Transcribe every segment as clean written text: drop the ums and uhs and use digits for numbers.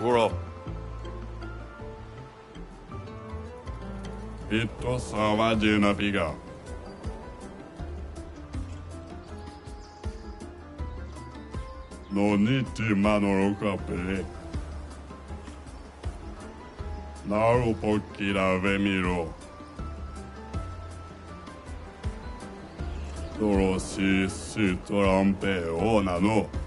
頃、Itu sama Gina Piga. Non ti mano capire. Naru pochi la vemiro. Solo si trompe o nano.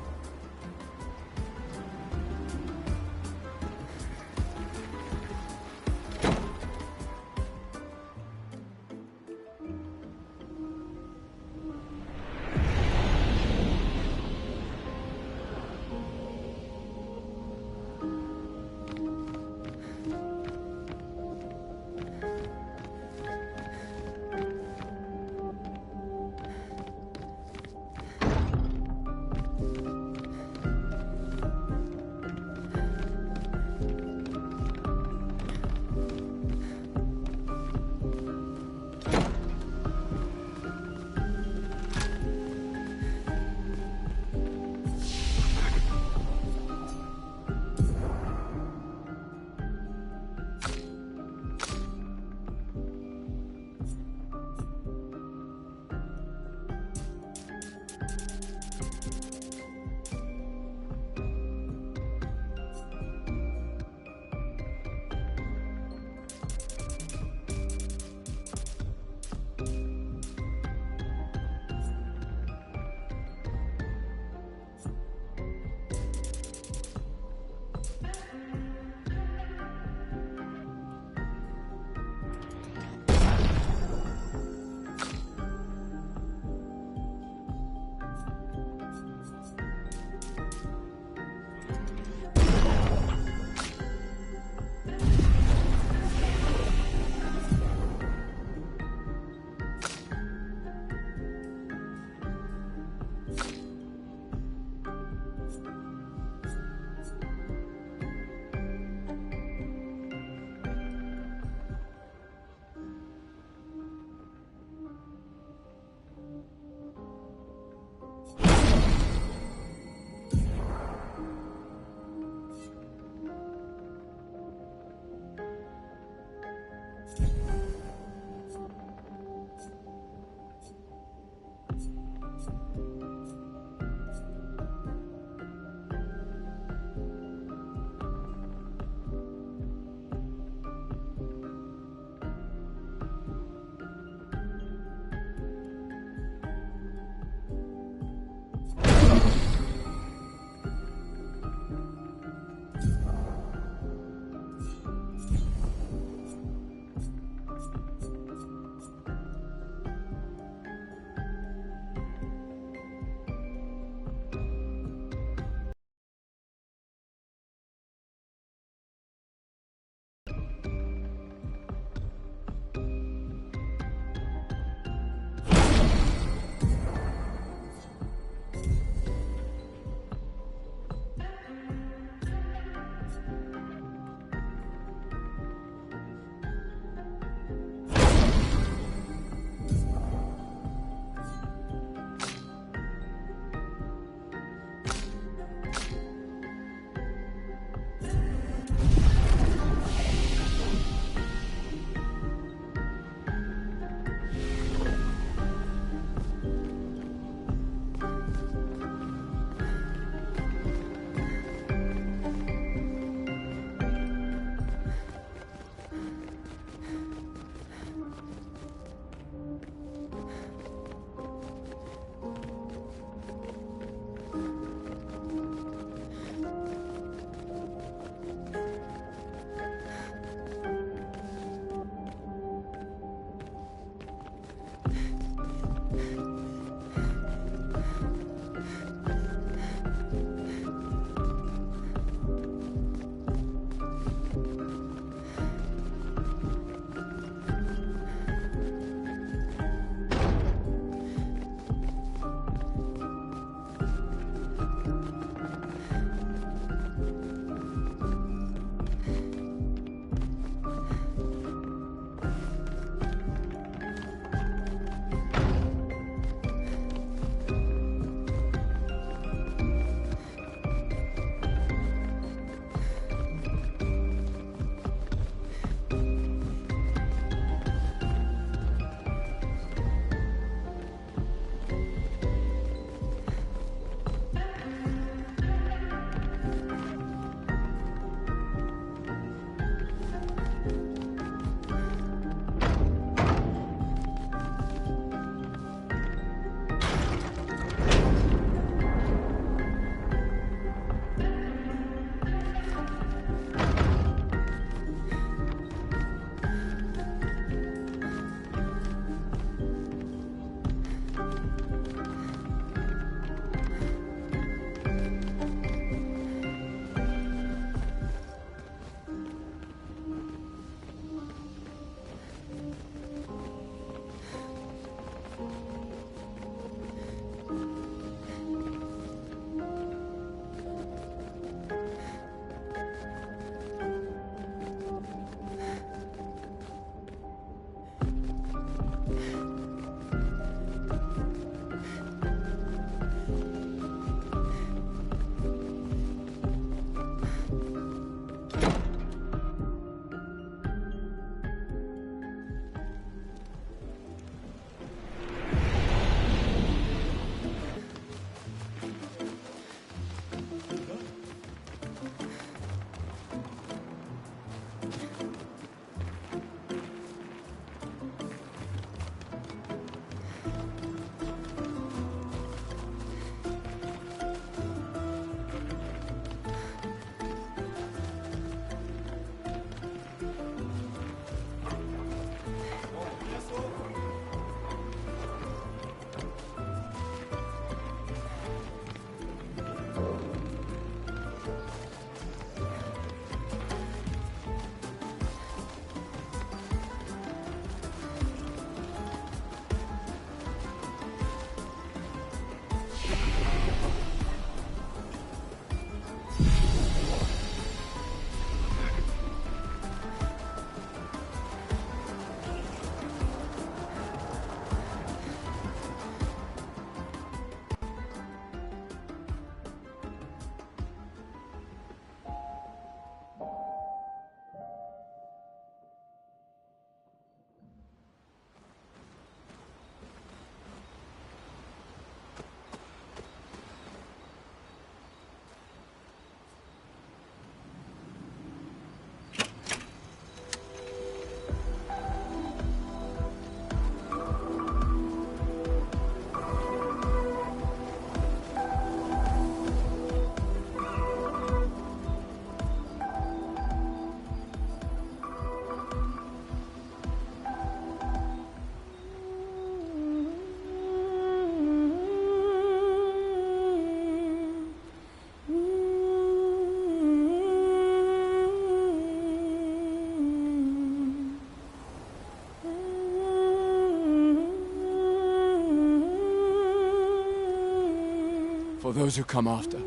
or those who come after.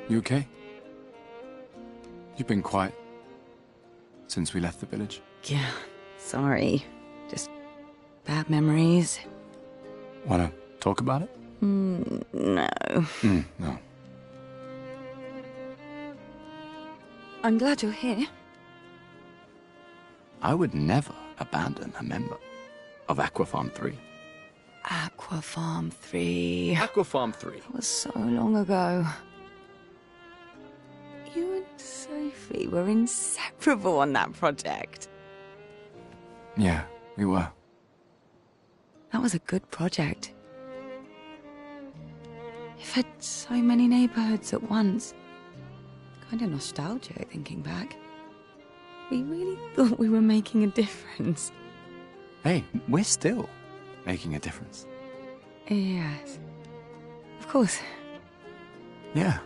You okay? You've been quiet since we left the village. Yeah, sorry. Just bad memories. Wanna talk about it? No. No. I'm glad you're here. I would never abandon a member of Aquafarm 3. Aquafarm 3. Aquafarm 3. That was so long ago. You and Sophie were inseparable on that project. Yeah, we were. That was a good project. It fed so many neighborhoods at once. Kind of nostalgic thinking back. We really thought we were making a difference. Hey, we're still making a difference. Yes. Of course. Yeah.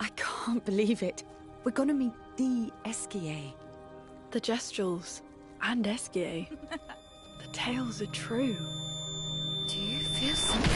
I can't believe it. We're gonna meet the Esquier. The Gestrels and Esquier. The tales are true. Do you feel something?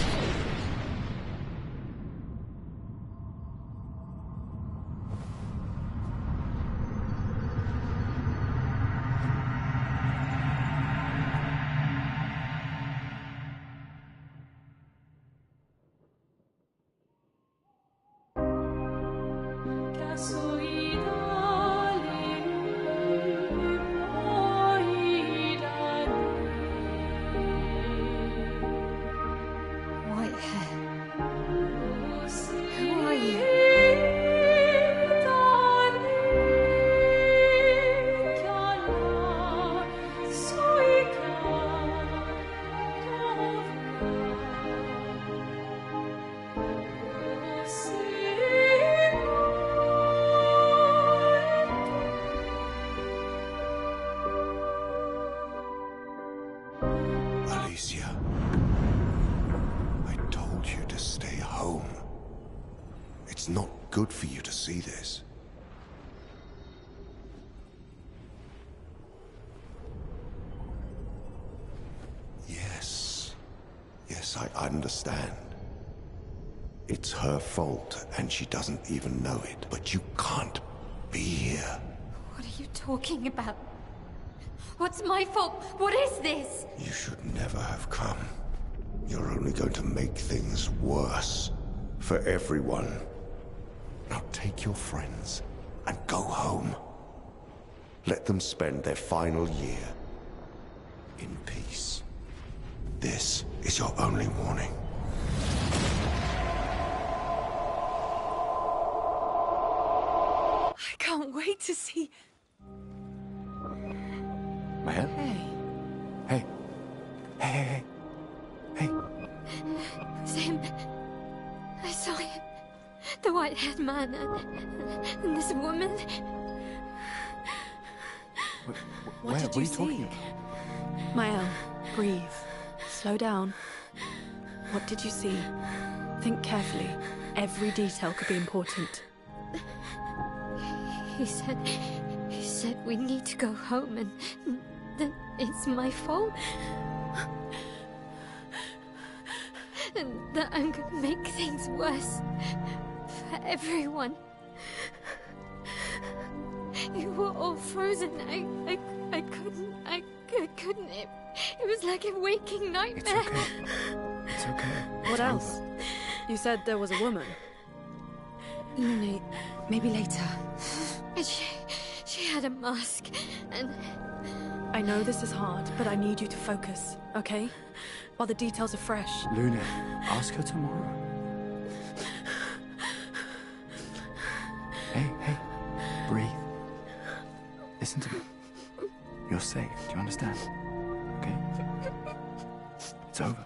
Alicia, I told you to stay home. It's not good for you to see this. Yes, I understand. It's her fault, and she doesn't even know it. But you can't be here. What are you talking about? What's my fault? What is this? You should never have come. You're only going to make things worse for everyone. Now take your friends and go home. Let them spend their final year in peace. This is your only warning. I can't wait to see... Mahel? Hey. Hey. It was him. I saw him. The white-haired man and this woman. What are you talking about? Mael, breathe. Slow down. What did you see? Think carefully. Every detail could be important. He said we need to go home and that it's my fault. And that I'm gonna make things worse for everyone. were all frozen. I couldn't. It was like a waking nightmare. It's okay. It's okay. What It's else? over. You said there was a woman. No, maybe later. And she had a mask, and I know this is hard, but I need you to focus, okay? While the details are fresh. Luna, ask her tomorrow. Hey, breathe. Listen to me. You're safe. Do you understand? Okay? It's over.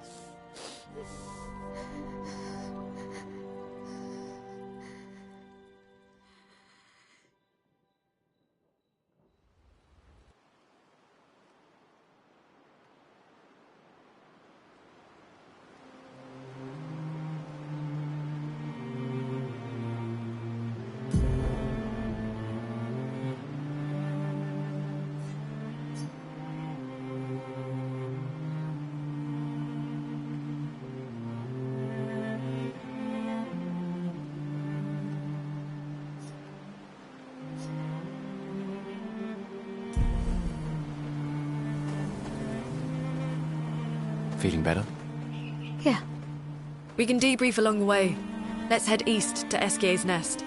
Feeling better? yeah. We can debrief along the way. Let's head east to Eskier's Nest.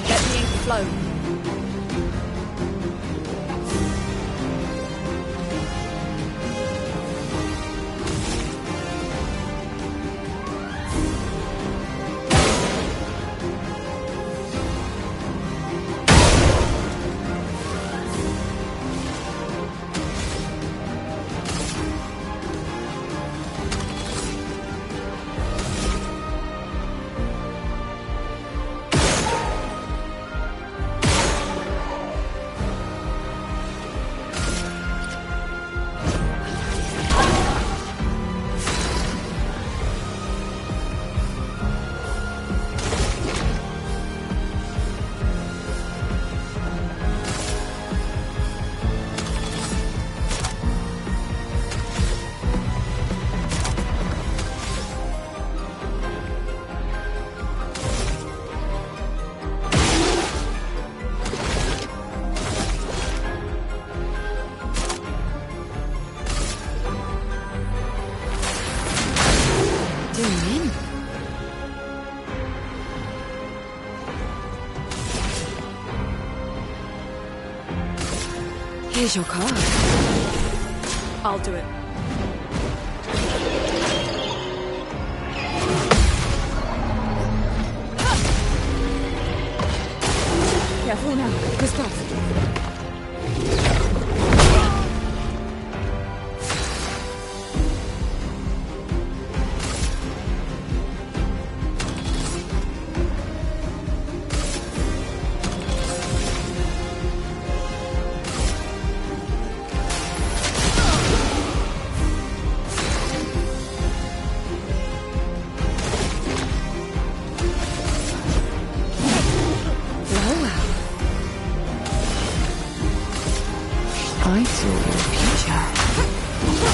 Let the ink flow. Here's your card. I'll do it. Careful now. This path. I saw your future.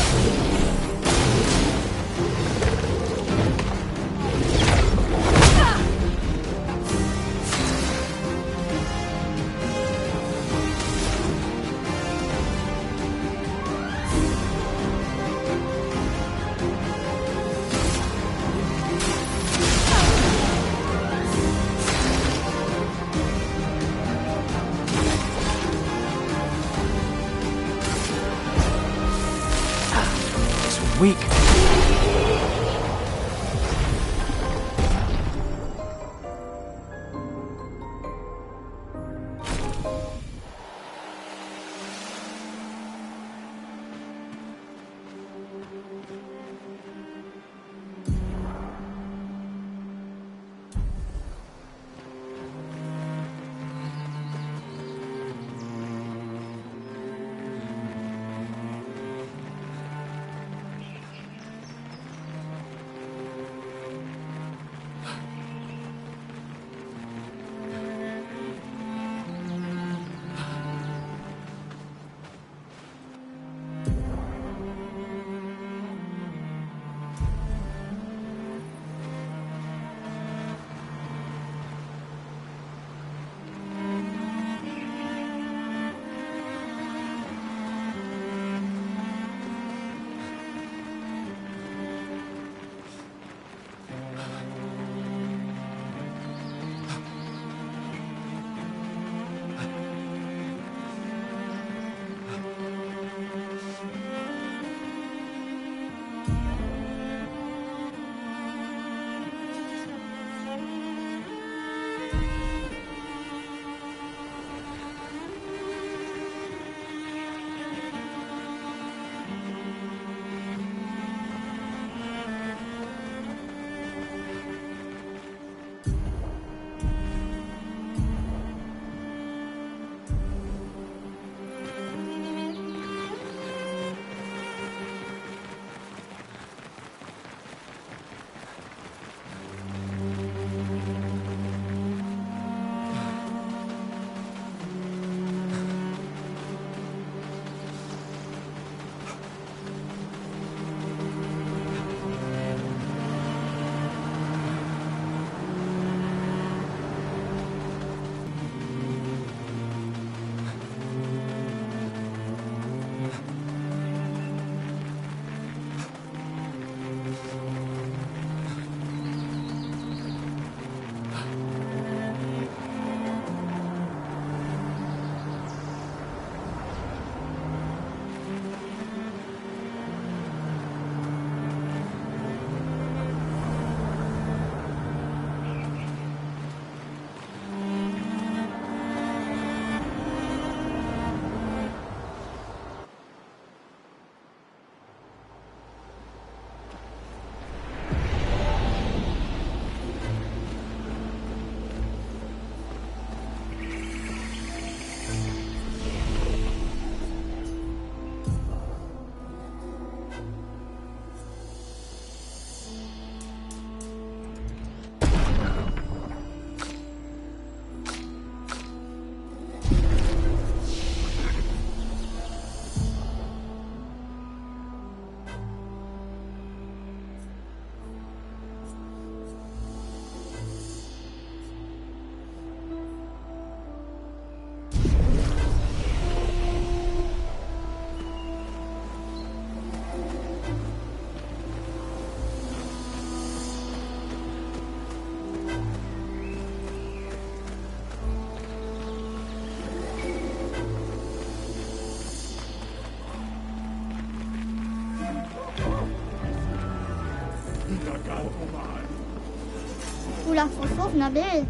Ulla får sovna bil.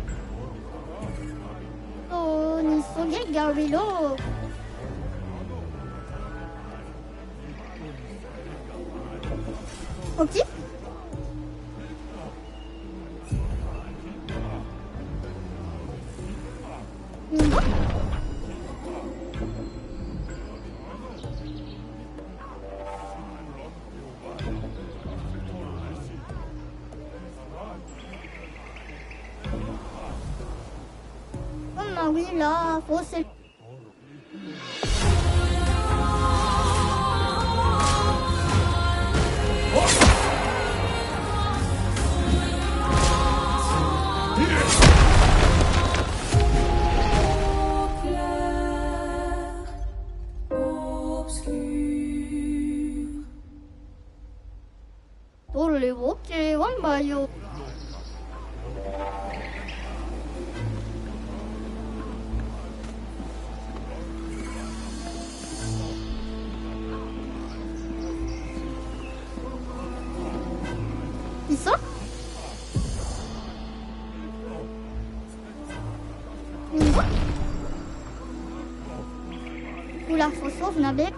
Och ni såg äggar vid lov. Okej. Oui, là, faut se... Dålig våk i vannbajo. Isso? Ulla får sovna bil.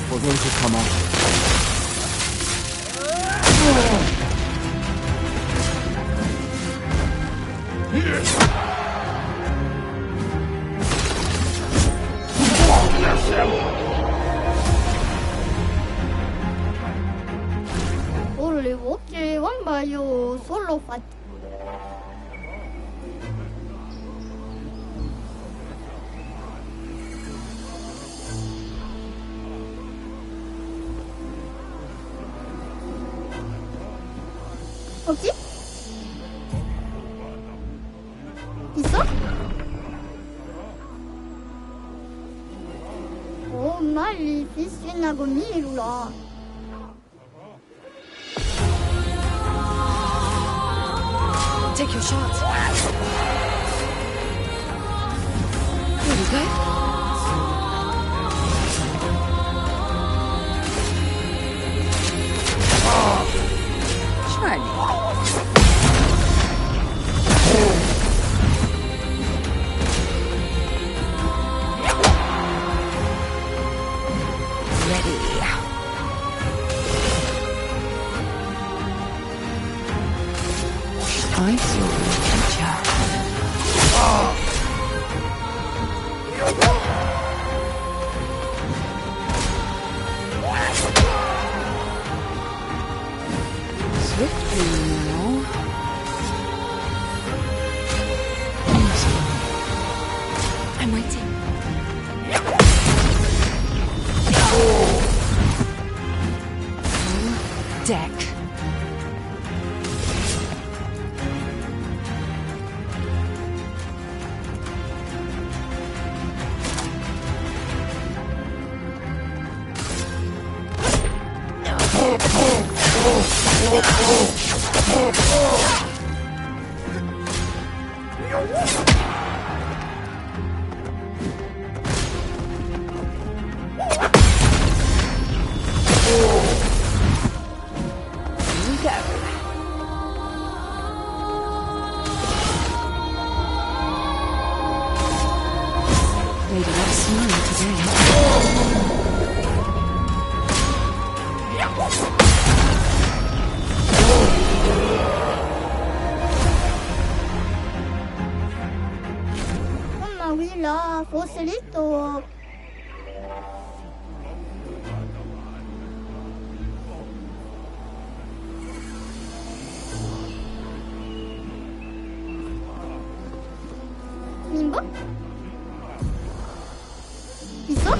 For those who come out. Volevo che vambaio solo fatto. Ok? Isso? Oh, malefício gomila. Take your shot. Here we go. Shiny. Ready. I saw the future. Swiftly now. I'm waiting. Deck. Made a lot of smile today. là, Foselito. Mimba? Bisa?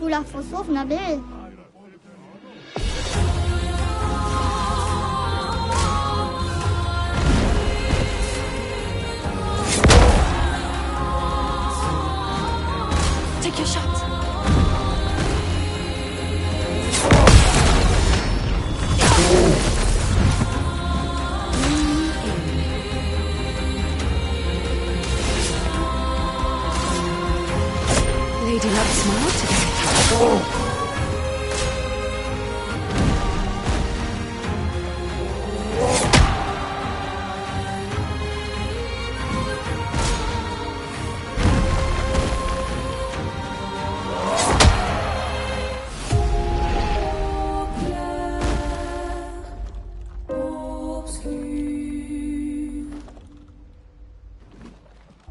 Ulah Fosof Nabil. Take your shot. Lady Luck smiled today.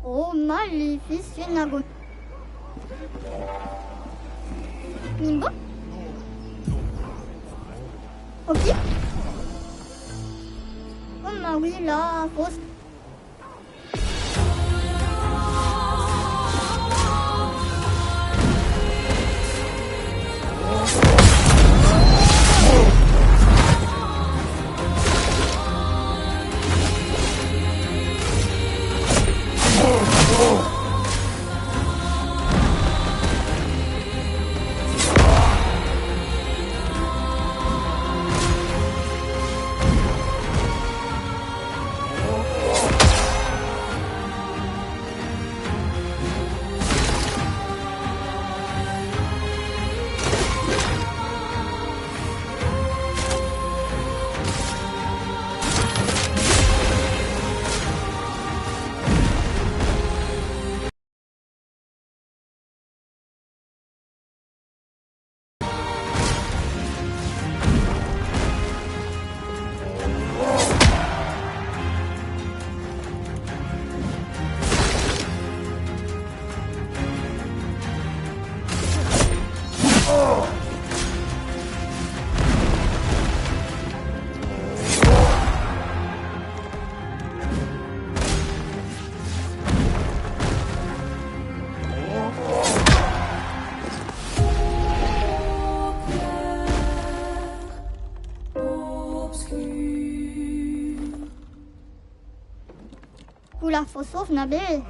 Oh, Maleficina Nagomi. Mimba? Ok. Oh, bah oui, là, Fos. Ulah Fosof Nabil.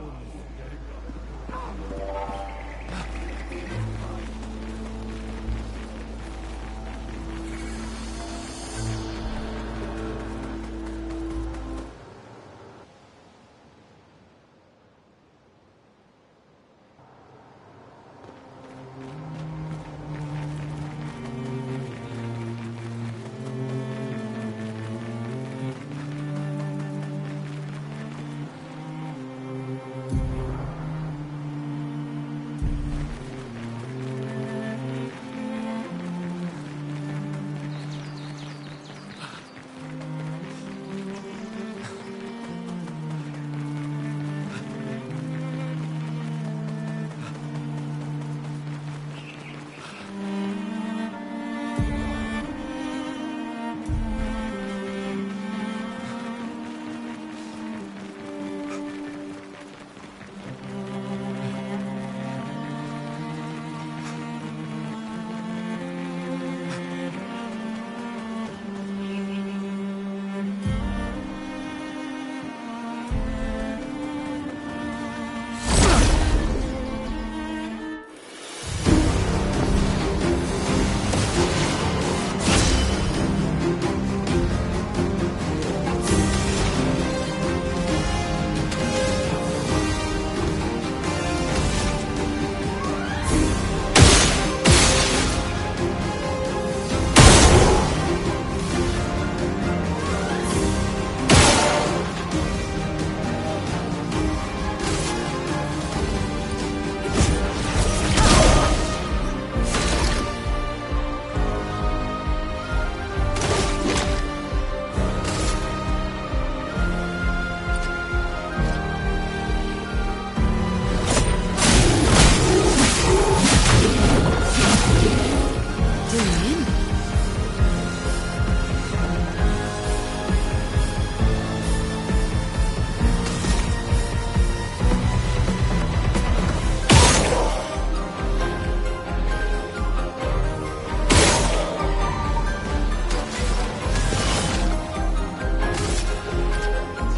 going in?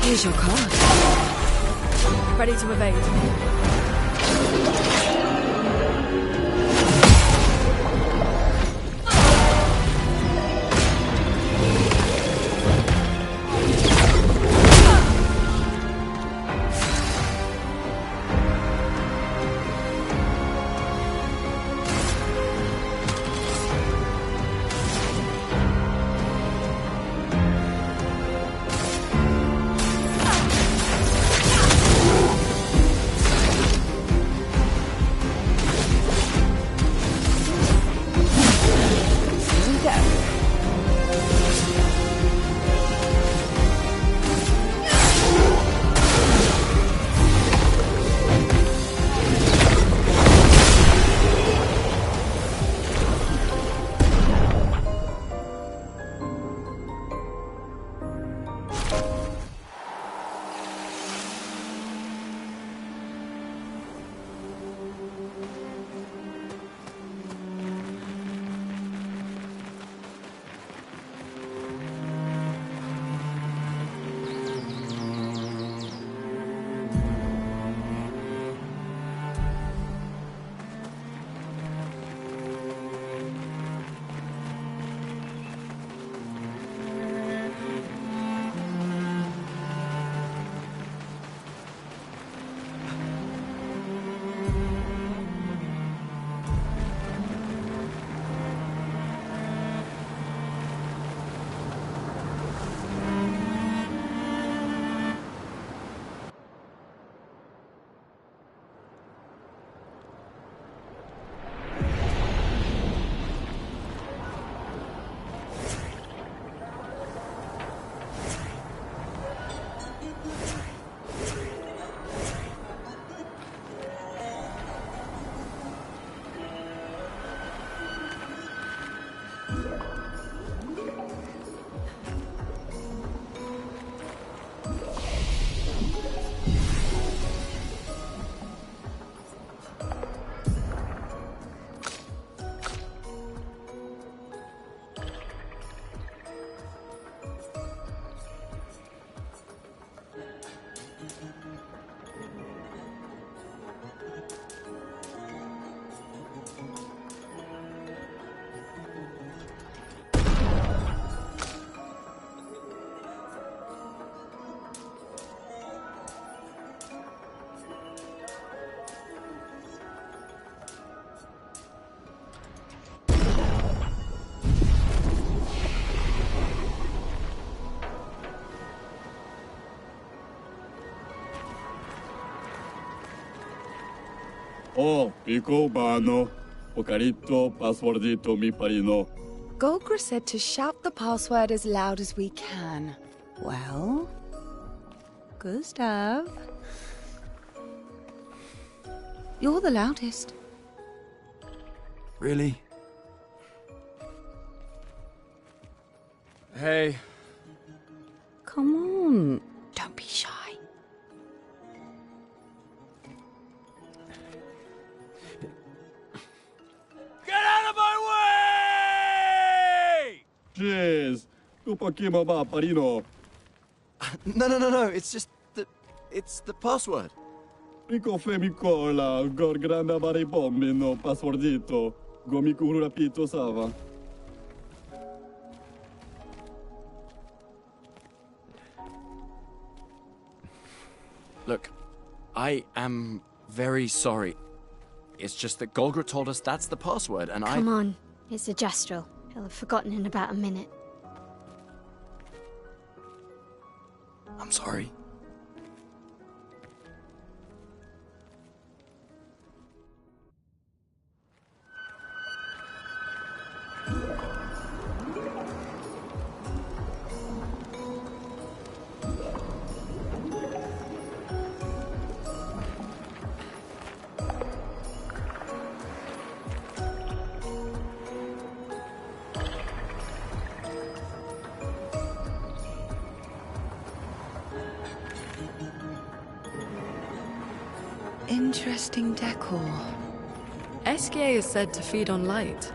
Here's your card. Ready to evade. O, Pico Bano, Ocarito, Passwordito, mi parino. Golgra said to shout the password as loud as we can. Well, Gustav, you're the loudest. Really? Hey. Come on, don't be shy. Get out of my way! Jeez, Kupakima ba parino. No. It's just it's the password. Pico femicola, gor granda bari bombino, passwordito. Gomiku rapito sava. Look, I am very sorry. It's just that Golgra told us that's the password, and Come on, it's a Gestrel. He'll have forgotten in about a minute. I'm sorry. Interesting decor. Esquier is said to feed on light.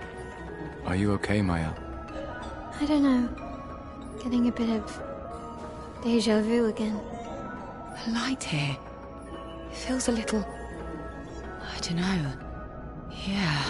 Are you okay, Maya? I don't know. Getting a bit of deja vu again. The light here. It feels a little... I don't know. Yeah.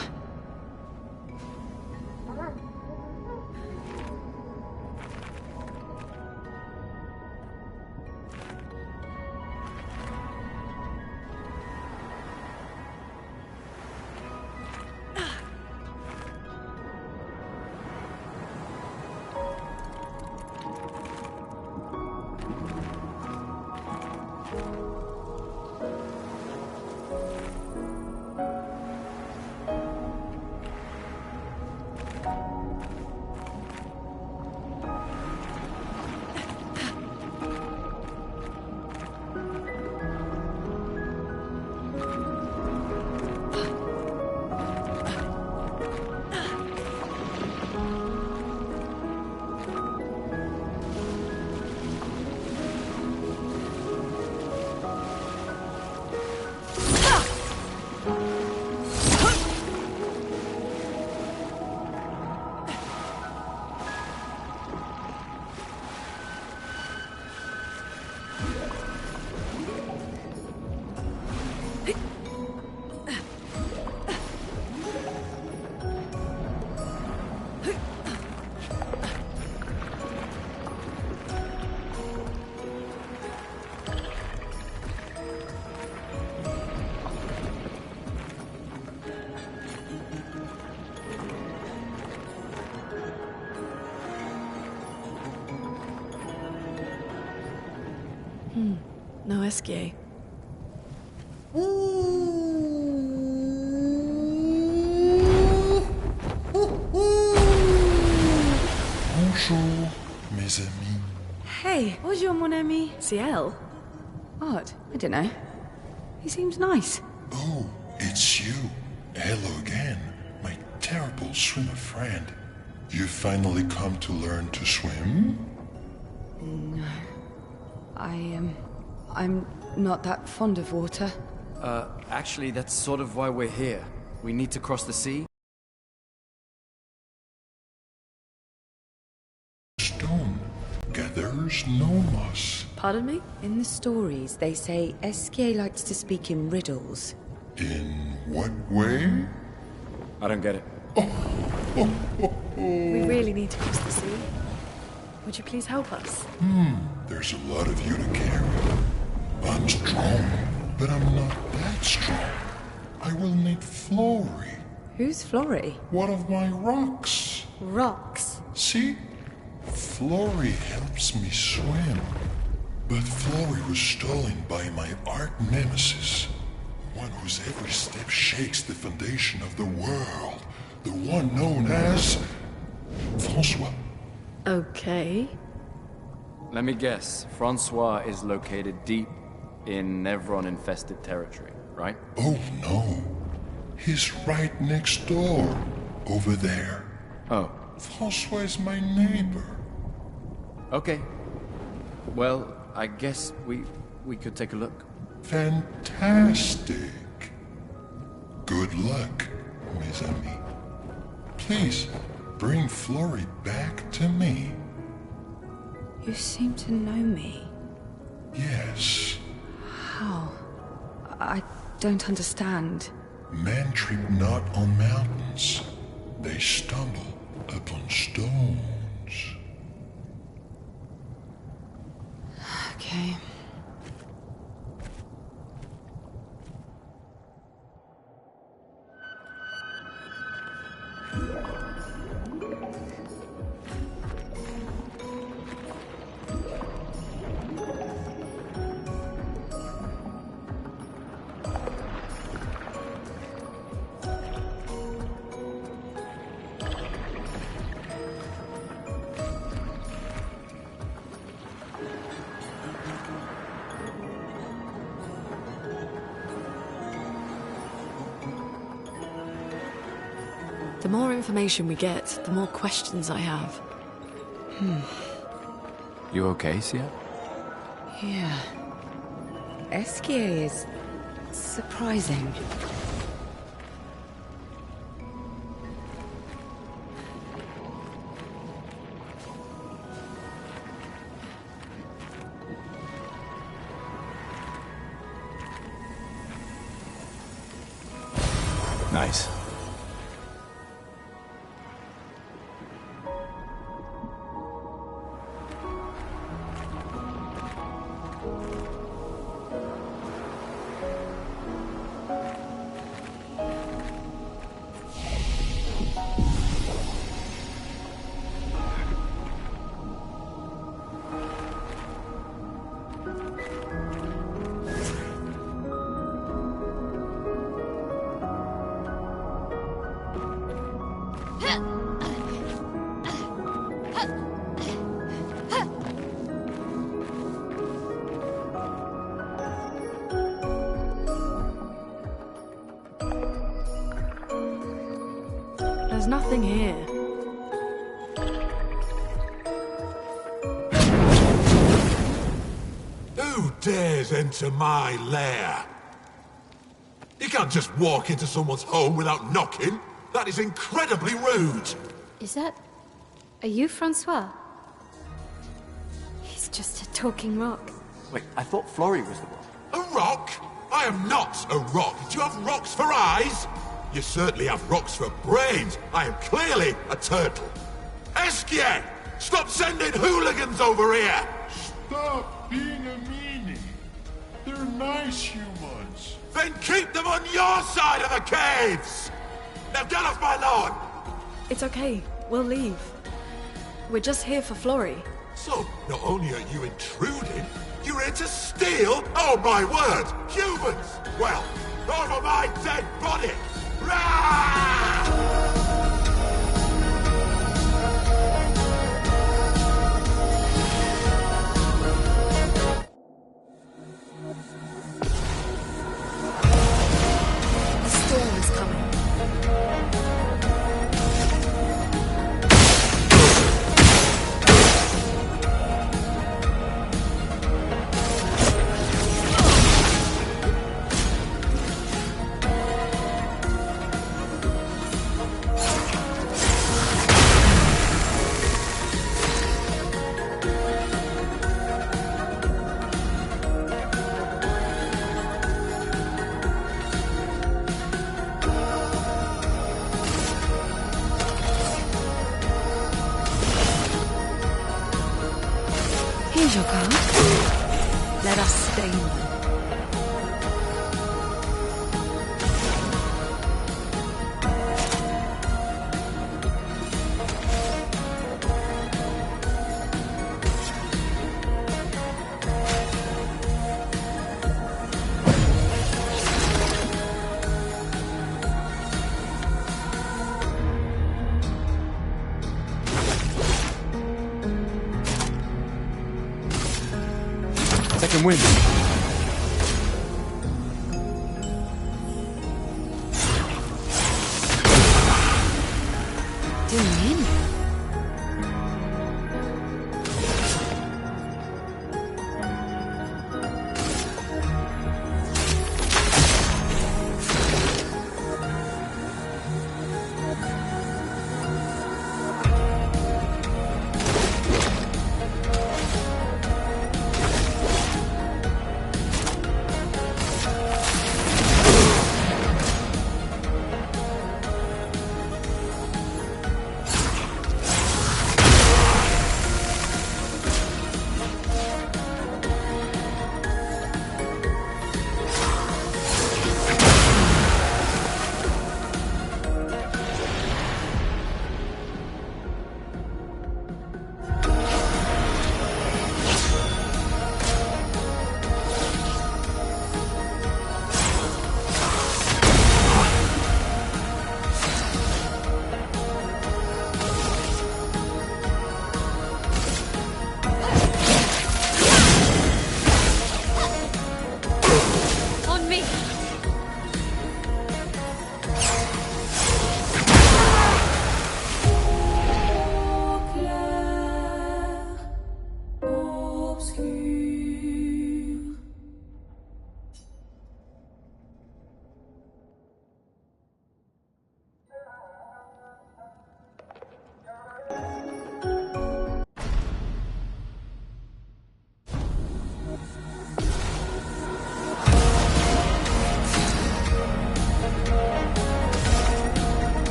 No Esquier. Bonjour, mes amis. Hey, bonjour, mon ami. Ciel? Odd. I don't know. He seems nice. Oh, it's you. Hello again, my terrible swimmer friend. You finally come to learn to swim? No. I'm not that fond of water. Actually, that's sort of why we're here. We need to cross the sea. Stone gathers no moss. Pardon me? In the stories, they say Esquier likes to speak in riddles. In what way? I don't get it. We really need to cross the sea. Would you please help us? There's a lot of you to carry. I'm strong, but I'm not that strong. I will need Flory, Who's Flory? one of my rocks. Rocks. See? Flory helps me swim. But Flory was stolen by my arch nemesis. One whose every step shakes the foundation of the world. The one known as... Francois. Okay. Let me guess. Francois is located deep in Nevron-infested territory, right? Oh no. He's right next door. Over there. Oh, Francois is my neighbor. okay. Well, I guess we could take a look. Fantastic. Good luck, mes amis. Please, bring Flory back to me. You seem to know me. Yes. How? I don't understand. Men trip not on mountains. They stumble upon stones. Okay. The more information we get, the more questions I have. You okay, Sia? Yeah. Esquier is surprising. Nice. There's nothing here. Who dares enter my lair? You can't just walk into someone's home without knocking. That is incredibly rude. Is that... Are you Francois? He's just a talking rock. Wait, I thought Florrie was the one. A rock? I am not a rock. Do you have rocks for eyes? You certainly have rocks for brains. I am clearly a turtle. Esquier! Stop sending hooligans over here! Stop being a meanie. They're nice humans. Then keep them on your side of the caves! Now get off my lawn! It's okay. We'll leave. We're just here for Florrie. So, not only are you intruding, you're here to steal? Oh my word! Humans! Well, over my dead body! Rah! The storm is coming. Here's your card. Let us stain them. Second wind. Didn't in.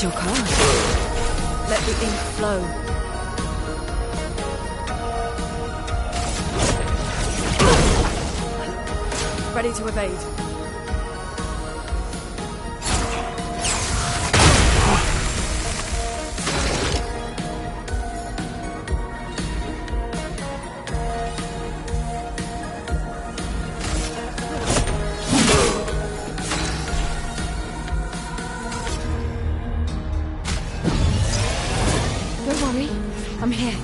Here's your card. Let the ink flow. Ready to evade. Don't worry, I'm here.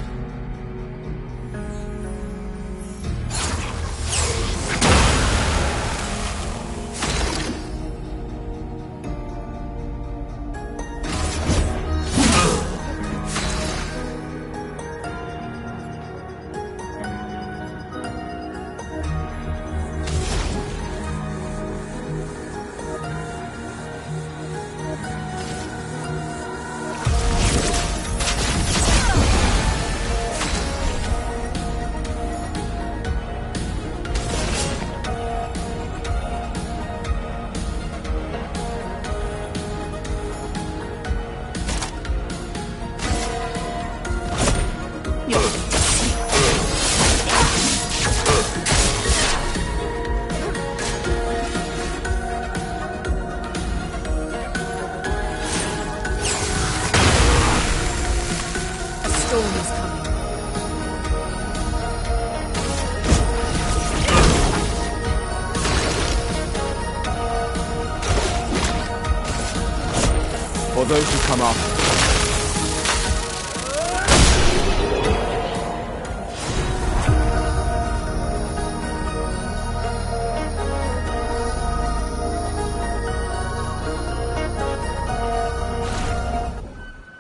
For those who come after.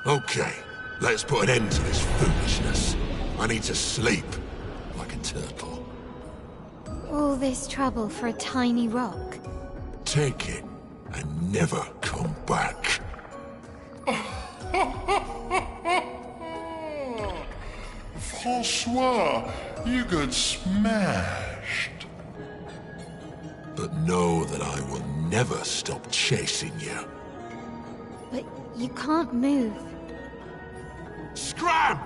Okay, let's put an end to this foolishness. I need to sleep like a turtle. All this trouble for a tiny rock. Take it and never come back. Francois, you got smashed. But know that I will never stop chasing you. But you can't move. Scram!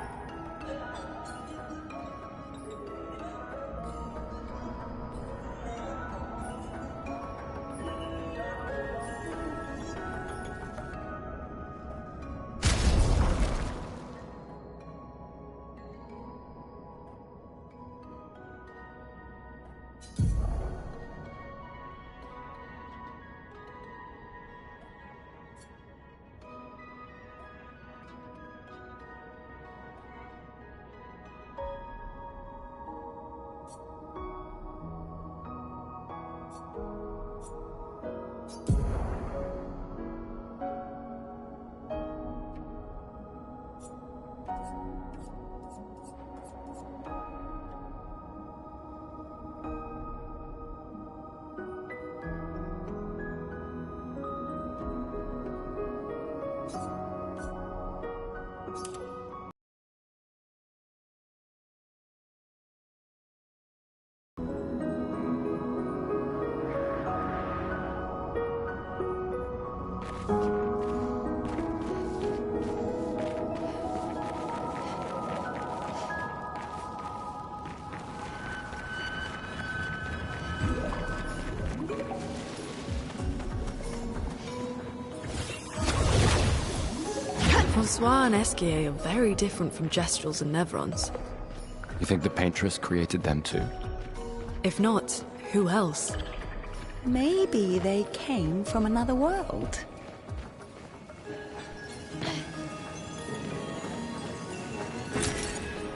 Francois and Esquier are very different from Jestrels and Nevrons. You think the Paintress created them too? If not, who else? Maybe they came from another world.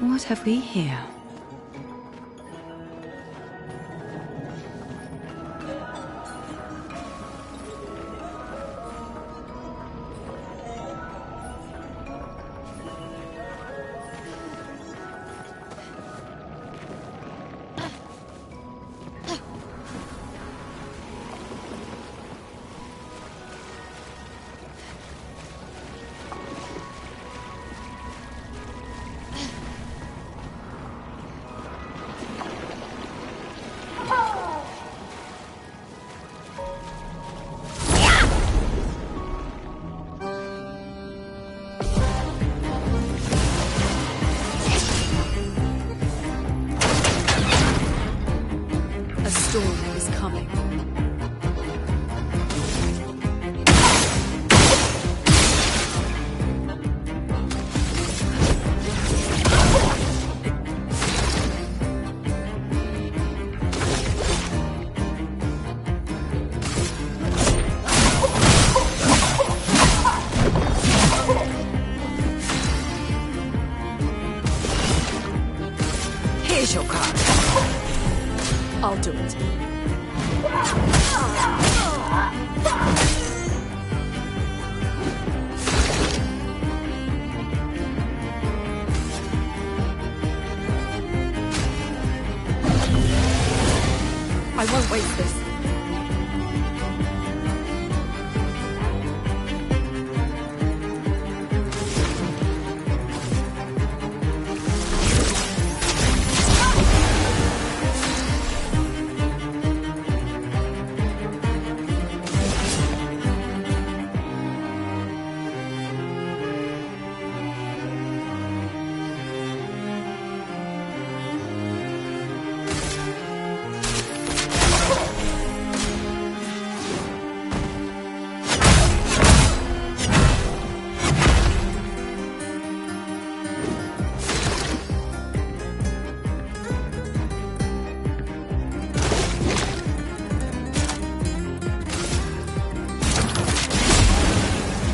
What have we here? Raise your card. I'll do it. I won't waste this.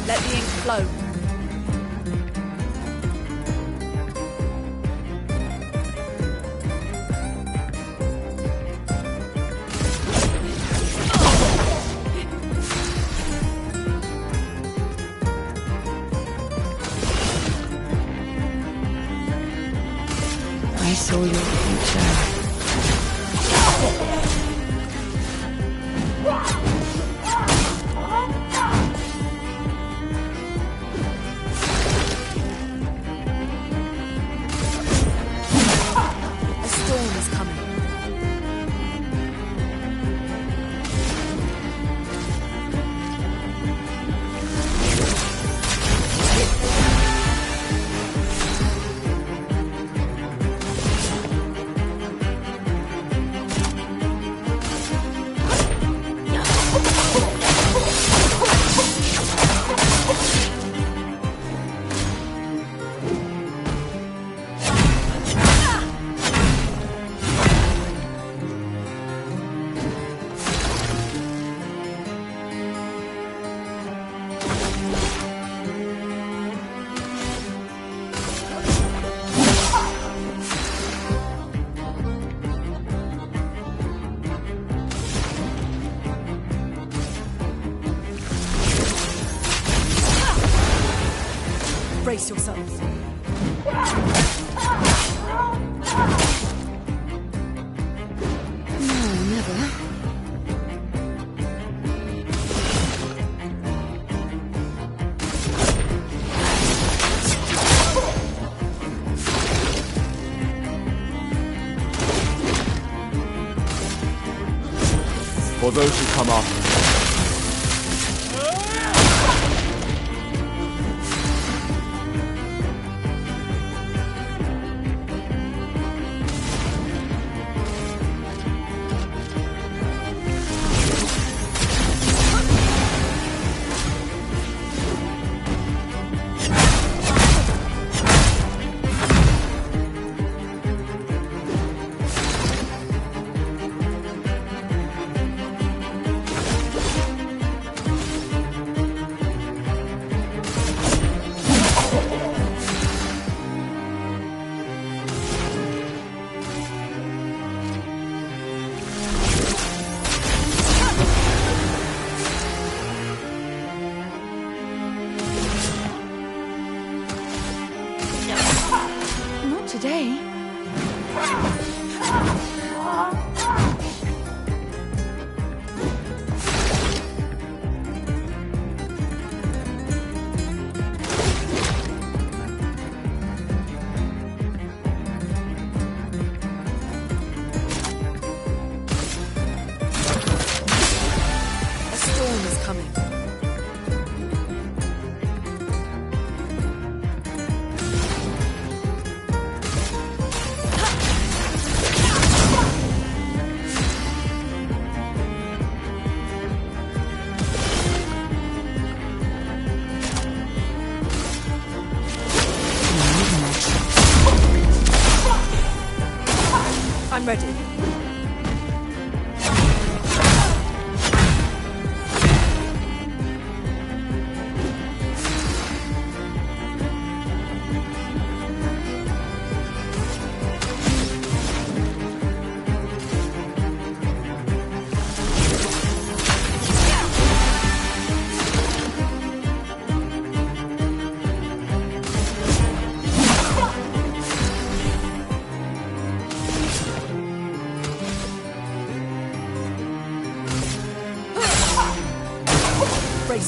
Let the ink flow. I saw your future. A storm is coming. Brace yourselves. No, never. For those who come after me, Not today. A storm is coming. I'm ready.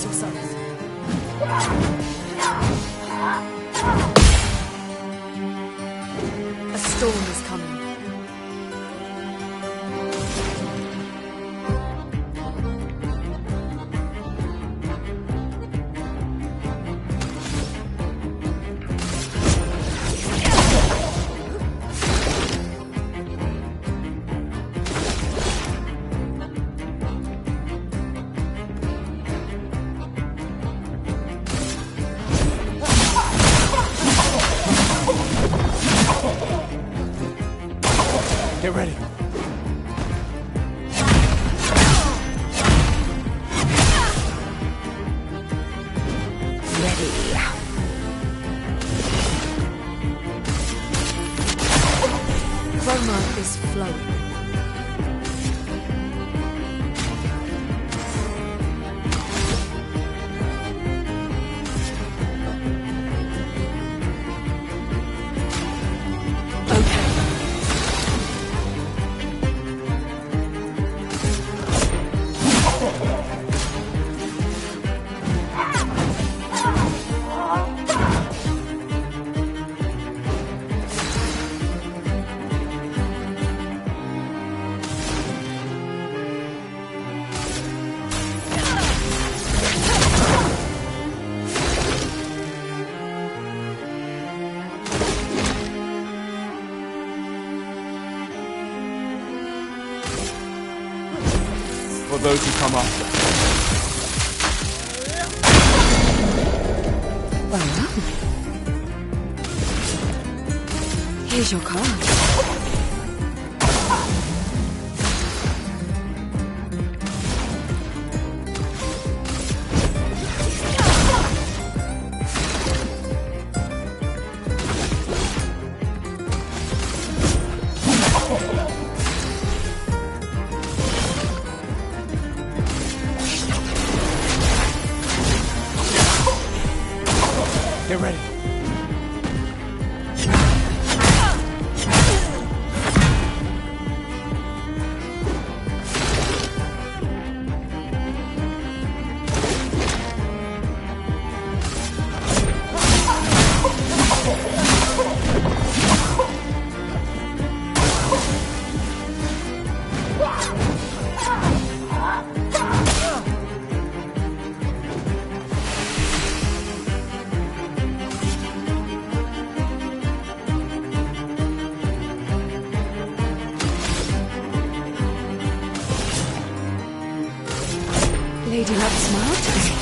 Brace yourselves. A storm is coming. Get ready. Chroma is flowing. For those who come after. Well done. Here's your card. Get ready. Lady Luck smiled today.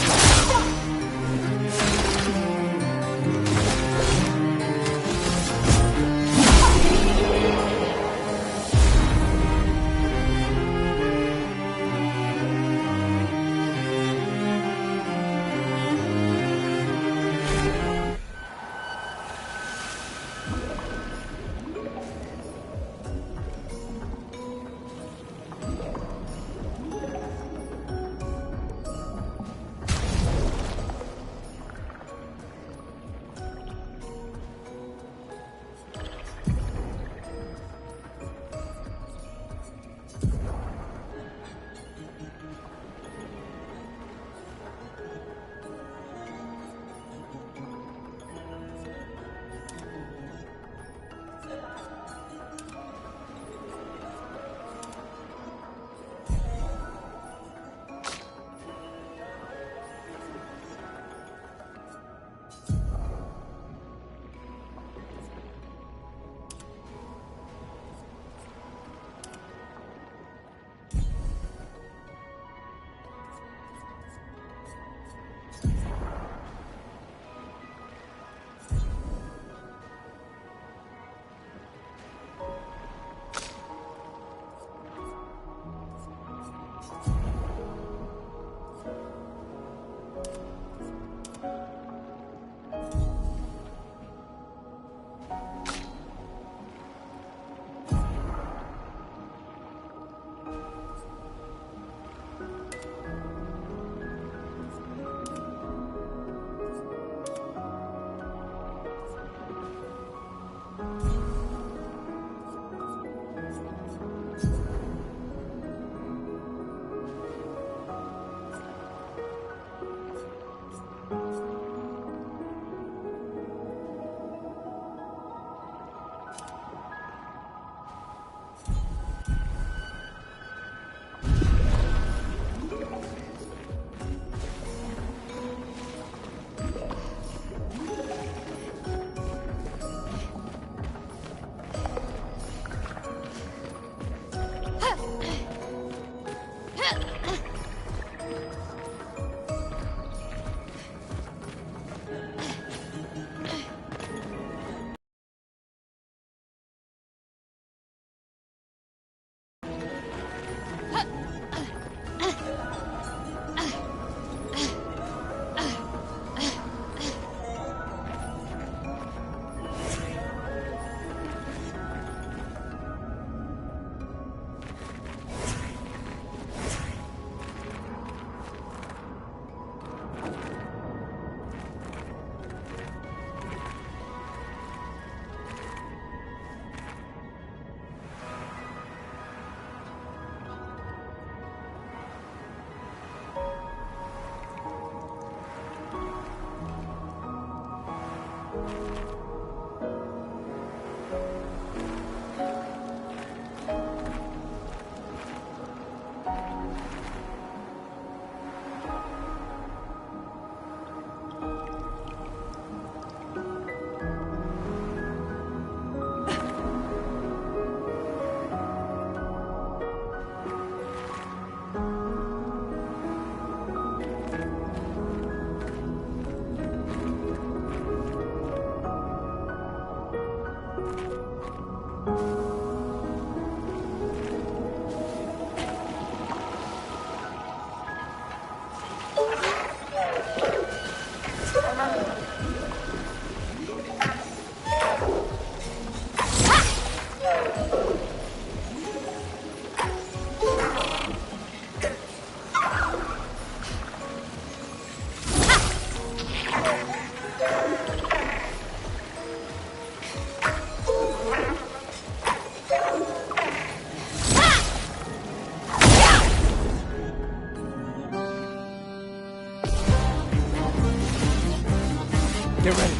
Get ready.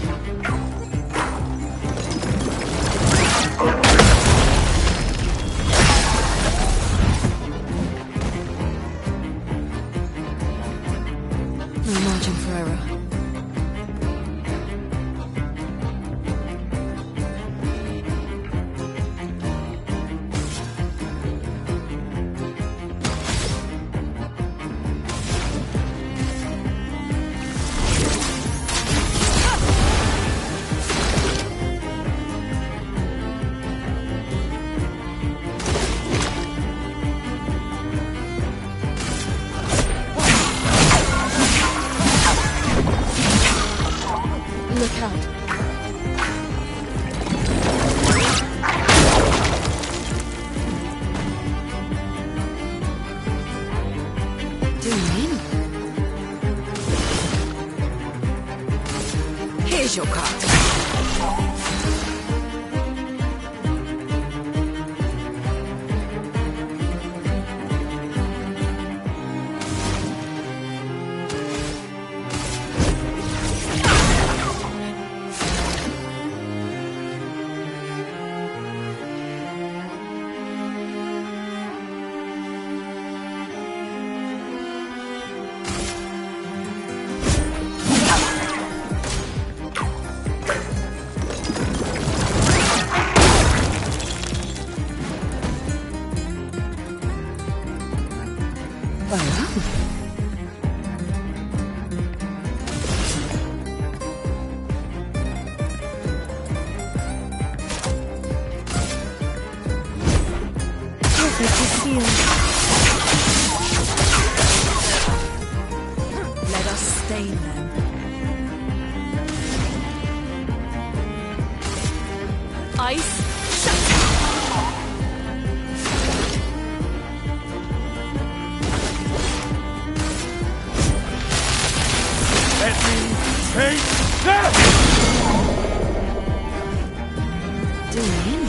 No margin for error. Look out. Do you mean? Here's your card. Let us stain them. Ice. Let me take them! Do you mean?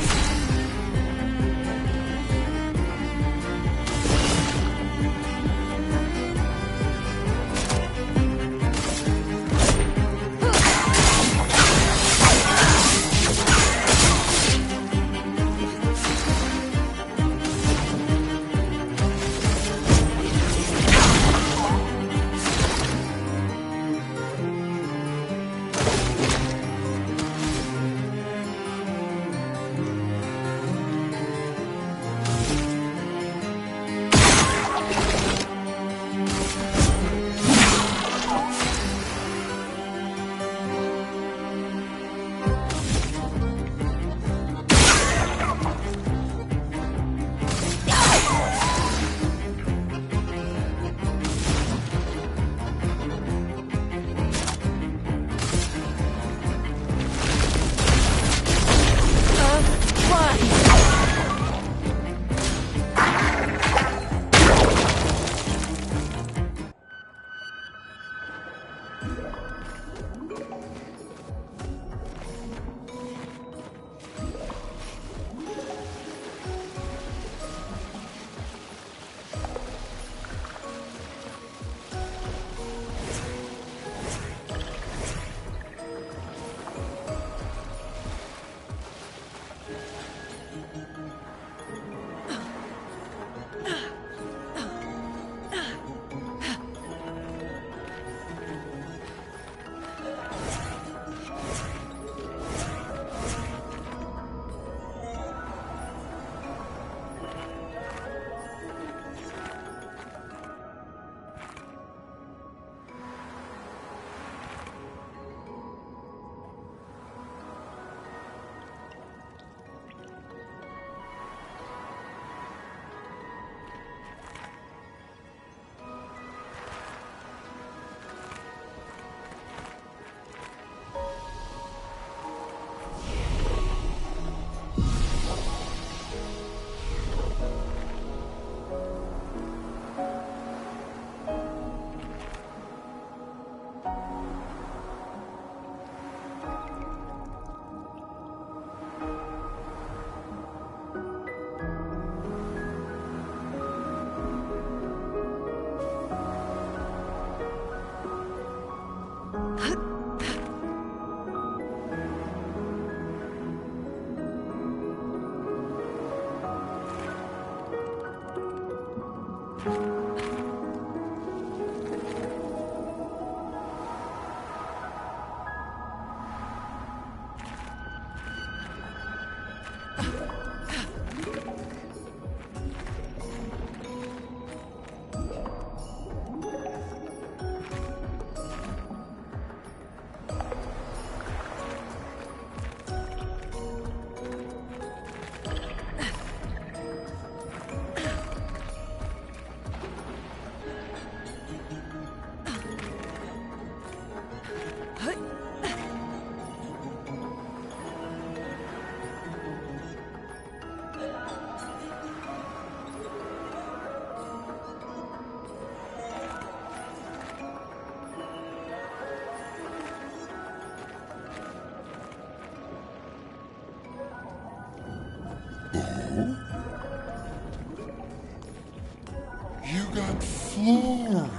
You got Florrie.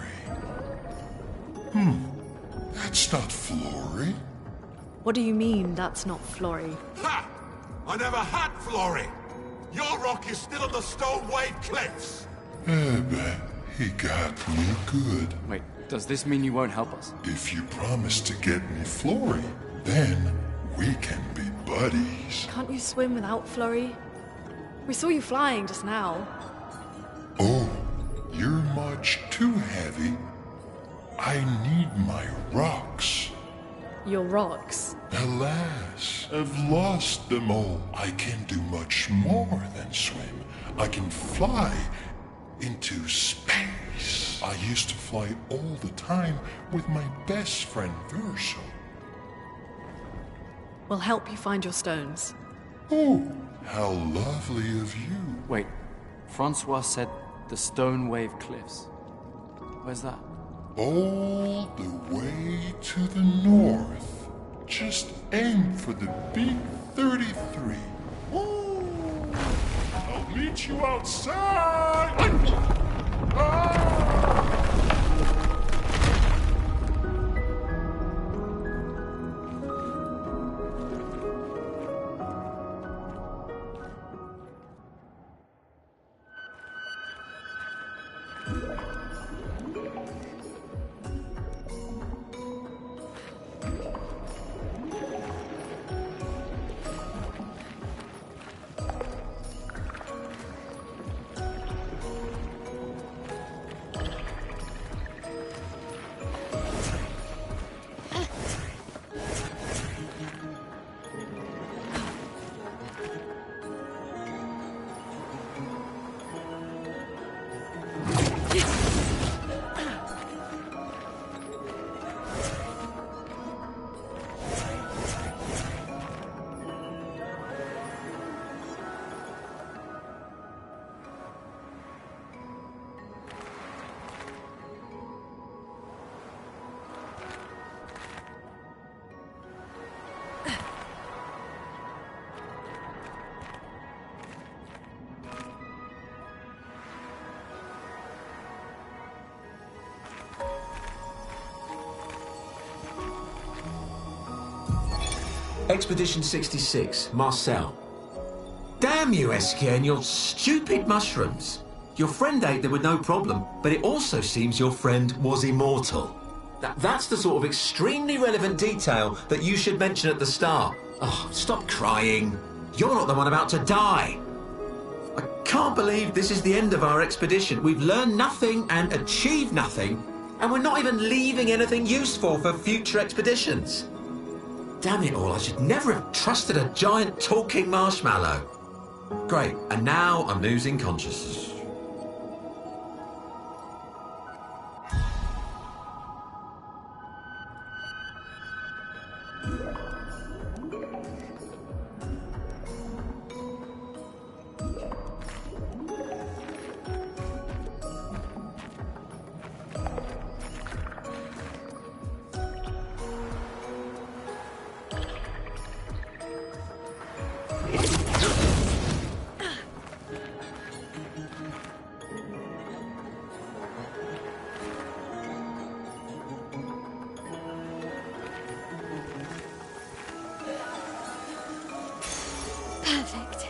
That's not Florrie. What do you mean, that's not Florrie? Ha! I never had Florrie! Your rock is still on the Stone Wave Cliffs! But he got me good. Wait, does this mean you won't help us? If you promise to get me Florrie, then we can be buddies. Can't you swim without Florrie? We saw you flying just now. Oh, you're much too heavy. I need my rocks. Your rocks? Alas, I've lost them all. I can do much more than swim. I can fly into space. I used to fly all the time with my best friend Verso. We'll help you find your stones. Oh, how lovely of you. Wait, Francois said the Stone Wave Cliffs. Where's that? All the way to the north. Just aim for the big 33. Woo! I'll meet you outside. Ah! Expedition 66, Marcel. Damn you, Eskia, and your stupid mushrooms. Your friend ate them with no problem, but it also seems your friend was immortal. That's the sort of extremely relevant detail that you should mention at the start. Oh, stop crying. You're not the one about to die. I can't believe this is the end of our expedition. We've learned nothing and achieved nothing, and we're not even leaving anything useful for future expeditions. Damn it all, I should never have trusted a giant talking marshmallow. Great, and now I'm losing consciousness. Perfect.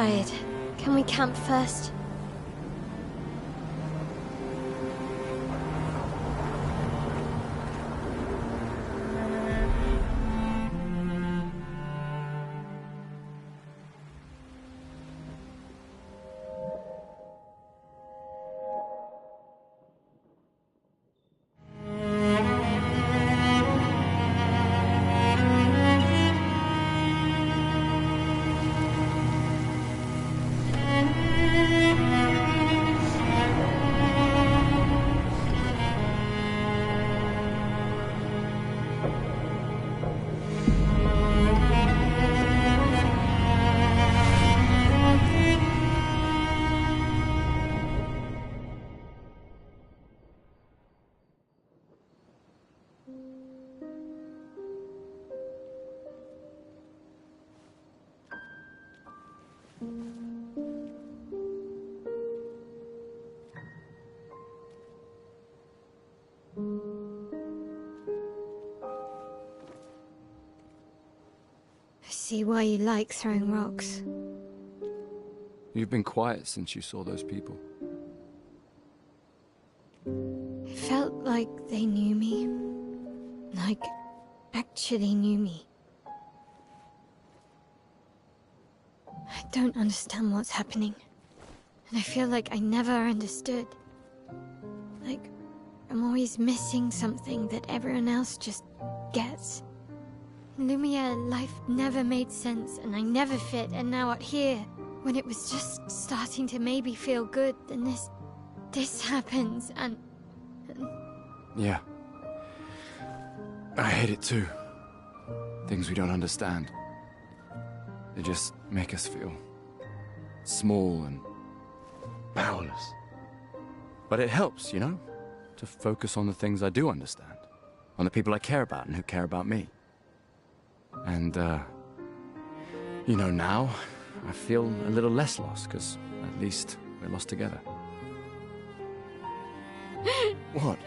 tired. Can we camp first? I see why you like throwing rocks. You've been quiet since you saw those people. It felt like they knew me. Like, actually knew me. I don't understand what's happening. And I feel like I never understood. Like, I'm always missing something that everyone else just gets. In Lumiere, life never made sense, and I never fit, and now out here, when it was just starting to maybe feel good, then this happens, and... Yeah. I hate it too. Things we don't understand. They just make us feel small and powerless. But it helps, you know? To focus on the things I do understand. On the people I care about and who care about me. And, you know, now I feel a little less lost, because at least we're lost together. What?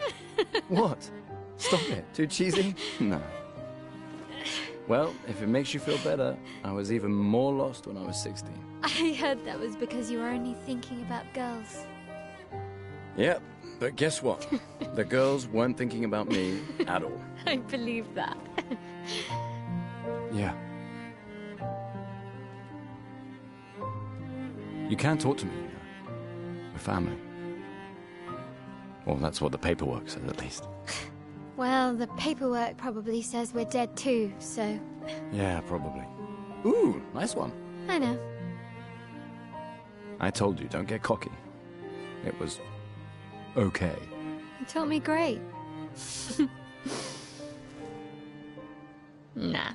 What? Stop it. Too cheesy? No. Well, if it makes you feel better, I was even more lost when I was 16. I heard that was because you were only thinking about girls. Yep, but guess what? The girls weren't thinking about me at all. I believe that. Yeah. You can talk to me, you know. We're family. Well, that's what the paperwork says, at least. Well, the paperwork probably says we're dead too, so... Yeah, probably. Ooh, nice one. I know. I told you, don't get cocky. It was... okay. You taught me great. Nah.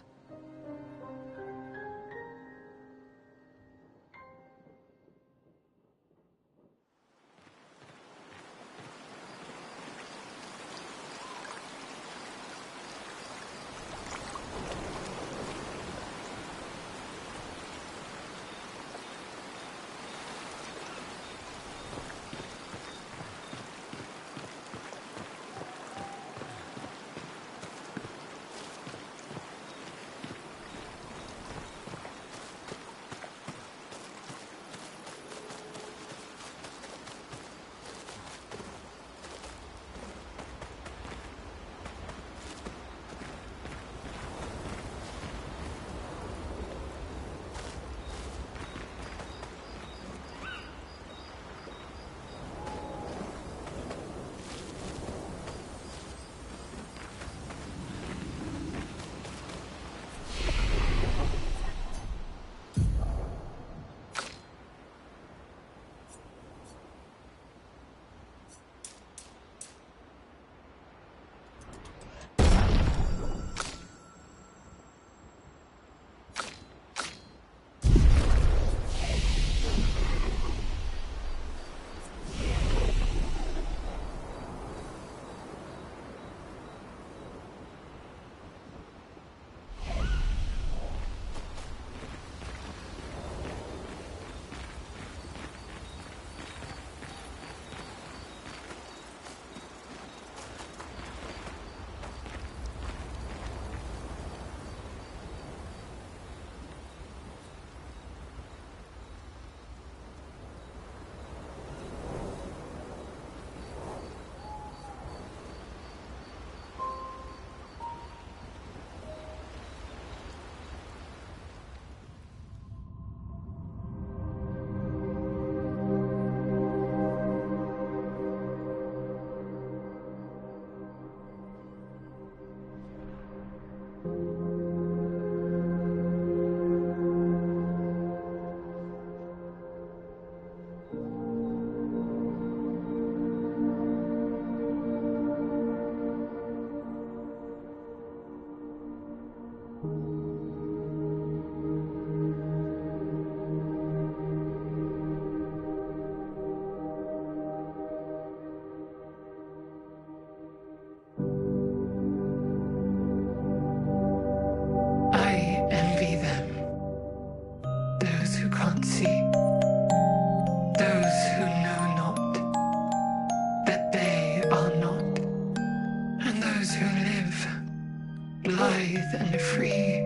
bathe and free,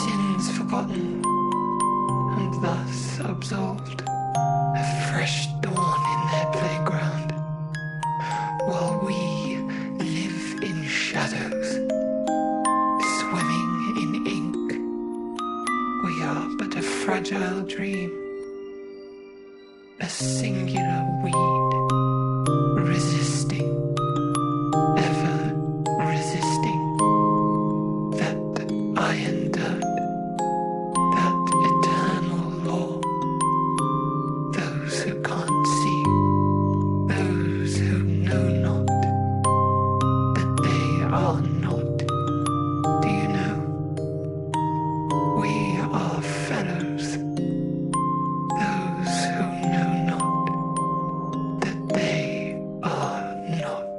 sins forgotten, and thus absolved, a fresh dawn in their playground, while we live in shadows, swimming in ink. We are but a fragile dream, a singular weed, resisting, ever resisting, that iron dirt, that eternal law. Those who can't see, those who know not, that they are not. Do you know? We are fellows. Those who know not, that they are not.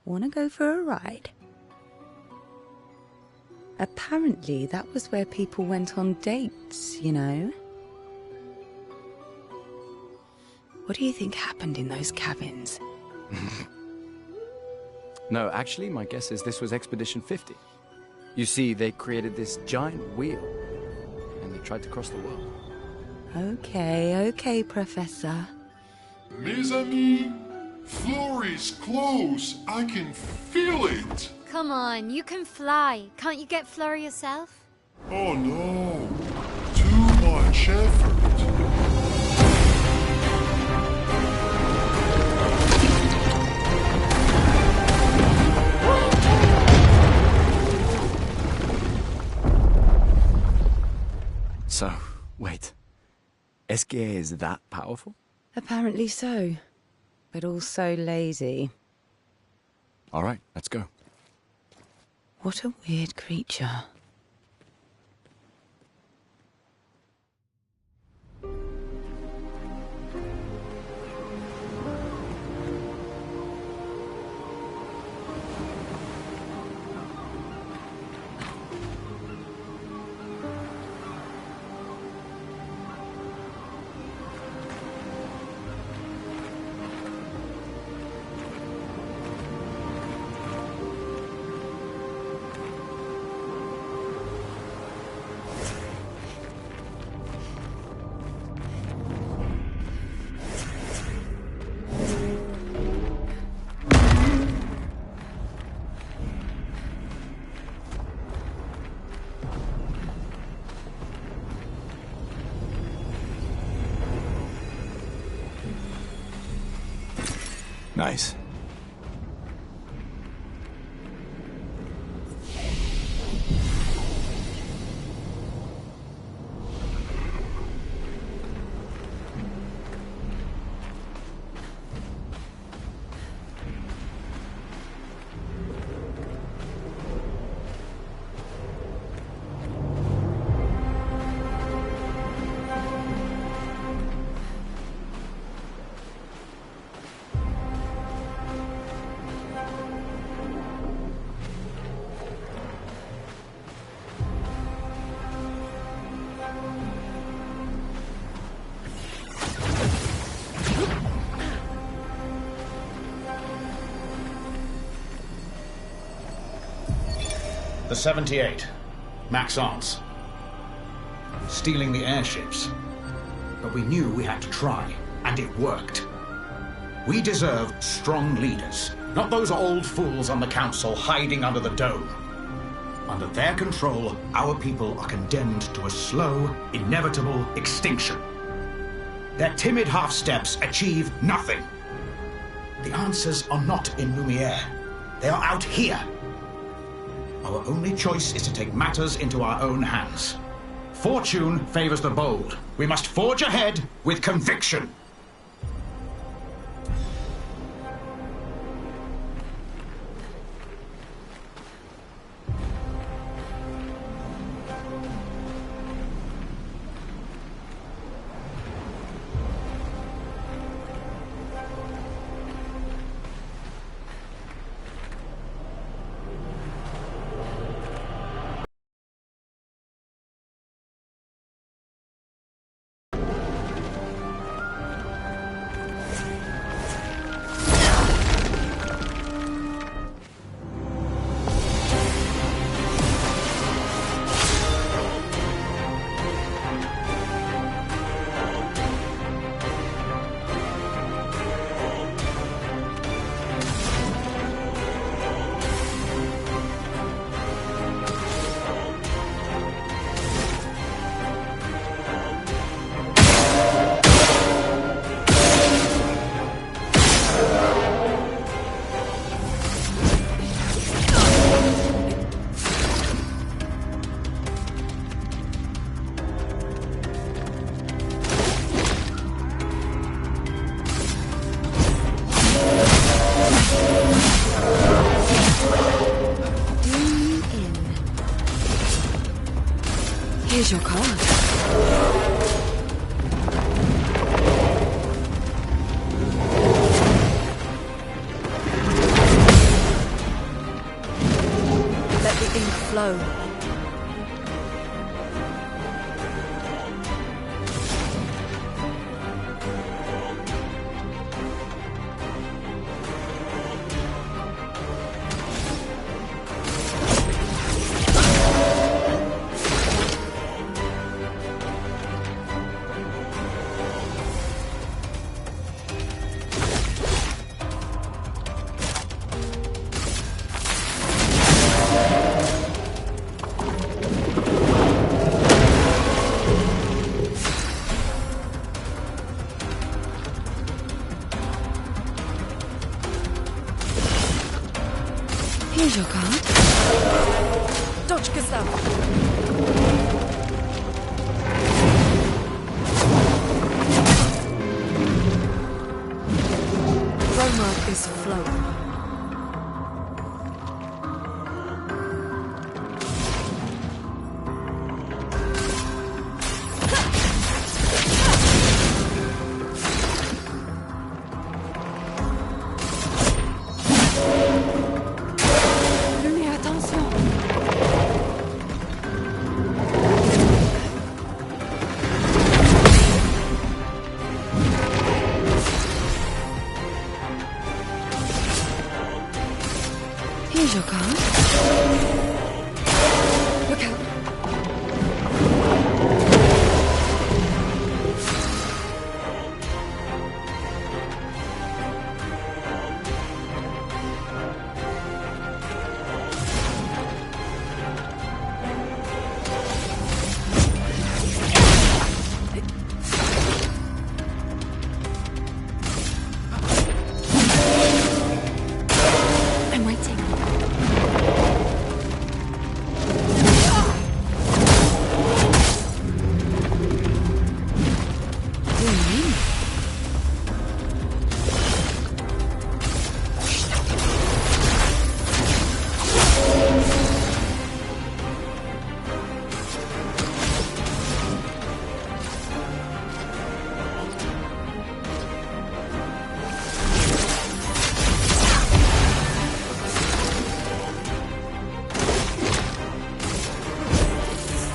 Want to go for a ride? Apparently, that was where people went on dates, you know? What do you think happened in those cabins? No, actually, my guess is this was Expedition 50. You see, they created this giant wheel, and they tried to cross the world. Okay, Professor. Mes amis, Florey's close. I can feel it. Come on, you can fly. Can't you get Florey yourself? Oh no, too much effort. So, wait. Esquier is that powerful? Apparently so, but also lazy. All right, let's go. What a weird creature. Nice. The 78. Max Arndt. Stealing the airships. But we knew we had to try, and it worked. We deserve strong leaders, not those old fools on the council hiding under the dome. Under their control, our people are condemned to a slow, inevitable extinction. Their timid half-steps achieve nothing. The answers are not in Lumiere. They are out here. Our only choice is to take matters into our own hands. Fortune favors the bold. We must forge ahead with conviction. Here's your card. Let the ink flow. Here's your card. Дочка сам. Roma is flowing. Lumière, attention. Here's your card. Look out. I'm waiting. What do you mean?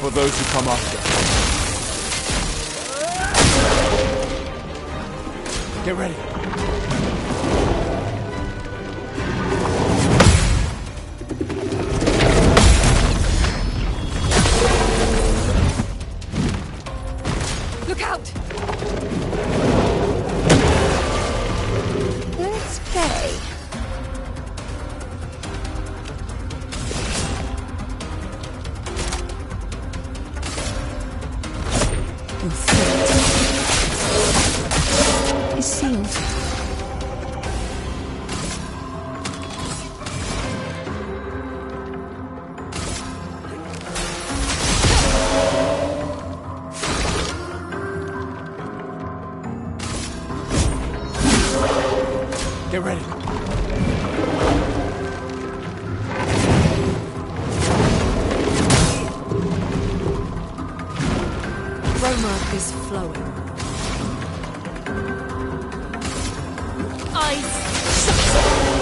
For those who come after. Get ready. Look out! Your fate is sealed. Get ready. Roma is flowing. Eyes shut.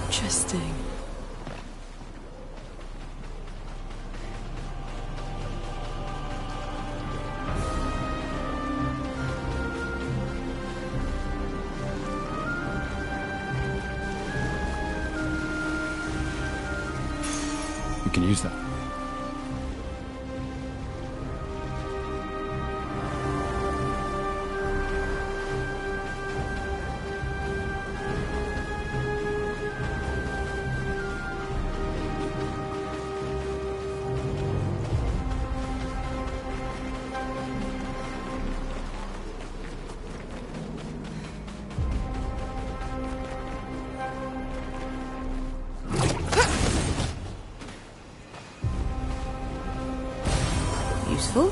Interesting. We can use that. Useful.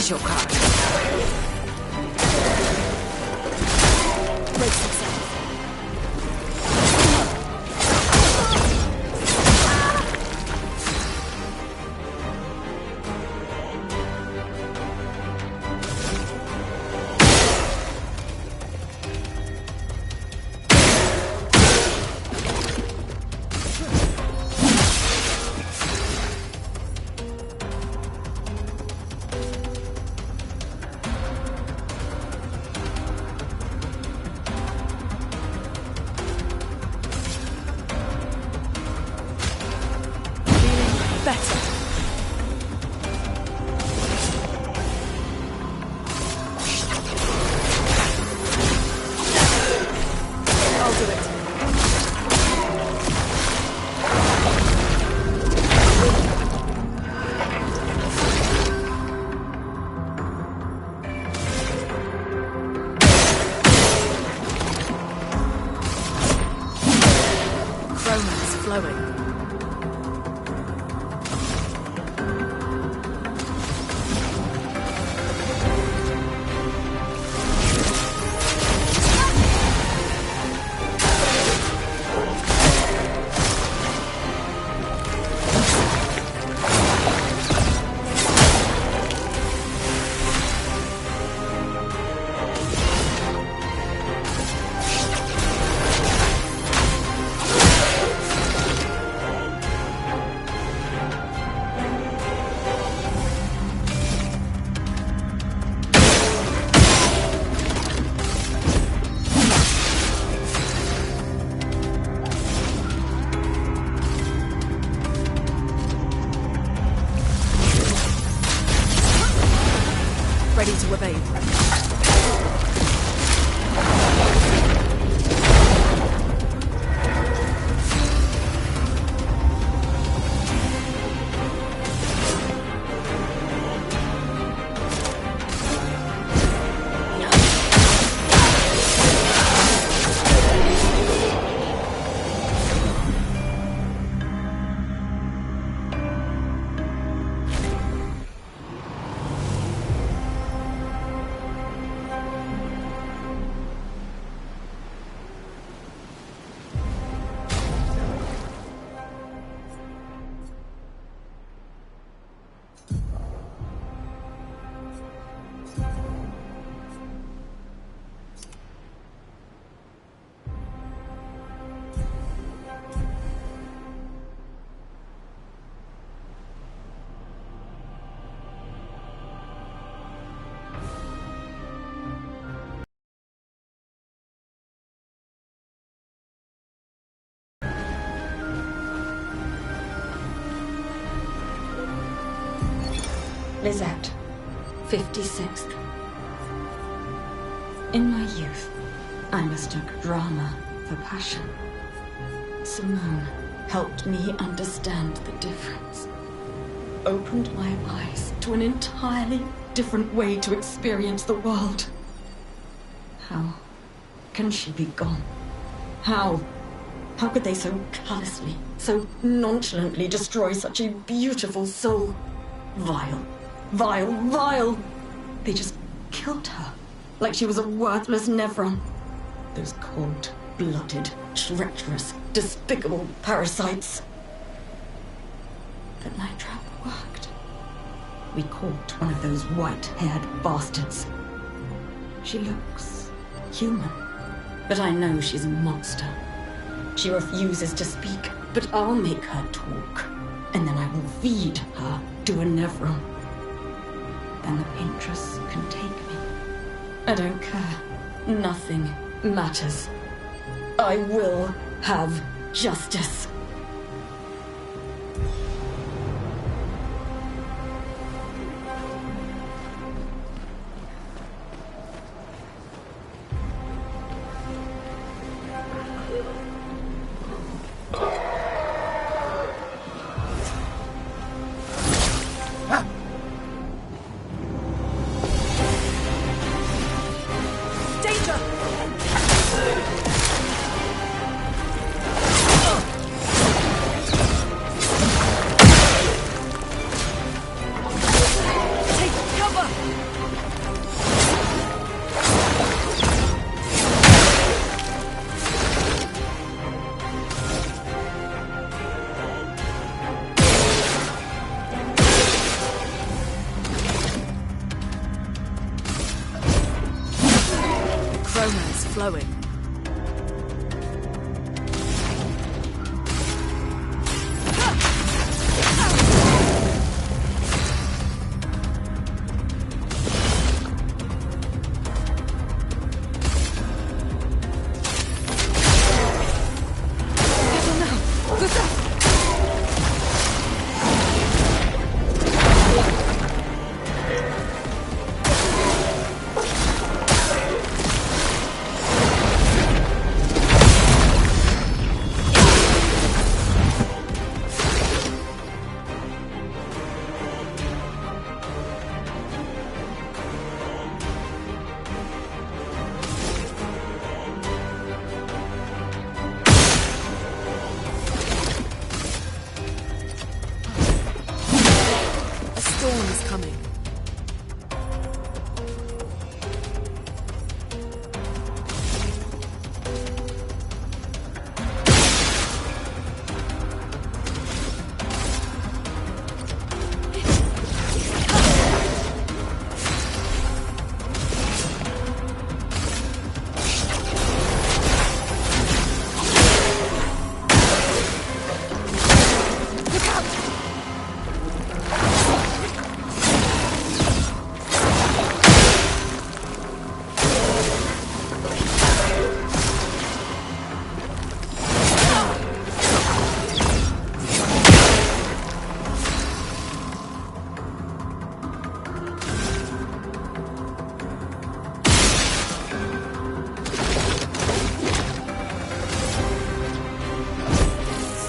Where's your card? Brace yourself. Better. I'll do it. Chroma's flowing. Ready to evade. Lizette, 56th. In my youth, I mistook drama for passion. Simone helped me understand the difference. Opened my eyes to an entirely different way to experience the world. How can she be gone? How could they so callously, so nonchalantly destroy such a beautiful soul? Vile. Vile, vile! They just killed her, like she was a worthless Nevron. Those cold-blooded, treacherous, despicable parasites. The night trap worked. We caught one of those white-haired bastards. She looks human, but I know she's a monster. She refuses to speak, but I'll make her talk, and then I will feed her to a Nevron. Then the Paintress can take me. I don't care. Nothing matters. I will have justice.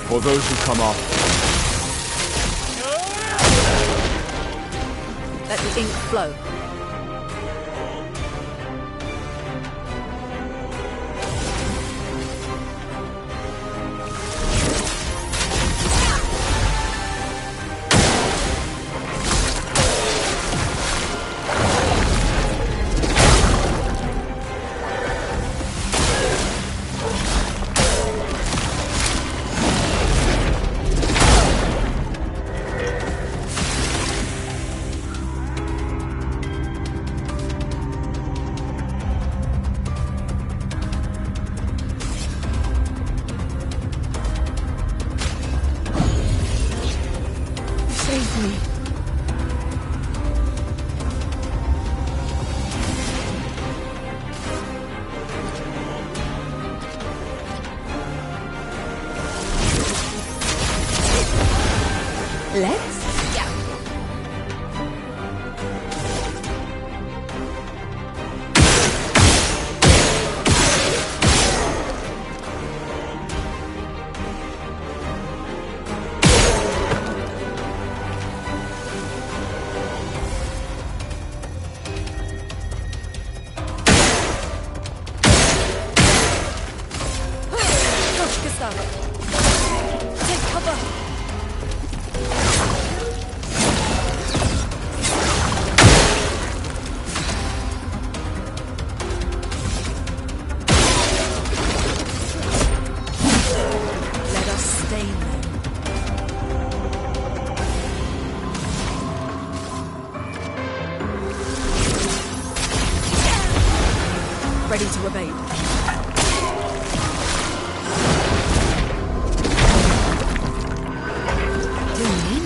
For those who come after. Let the ink flow. Let's go. Push, Gustav. Take cover. Ready to evade. Do you mean?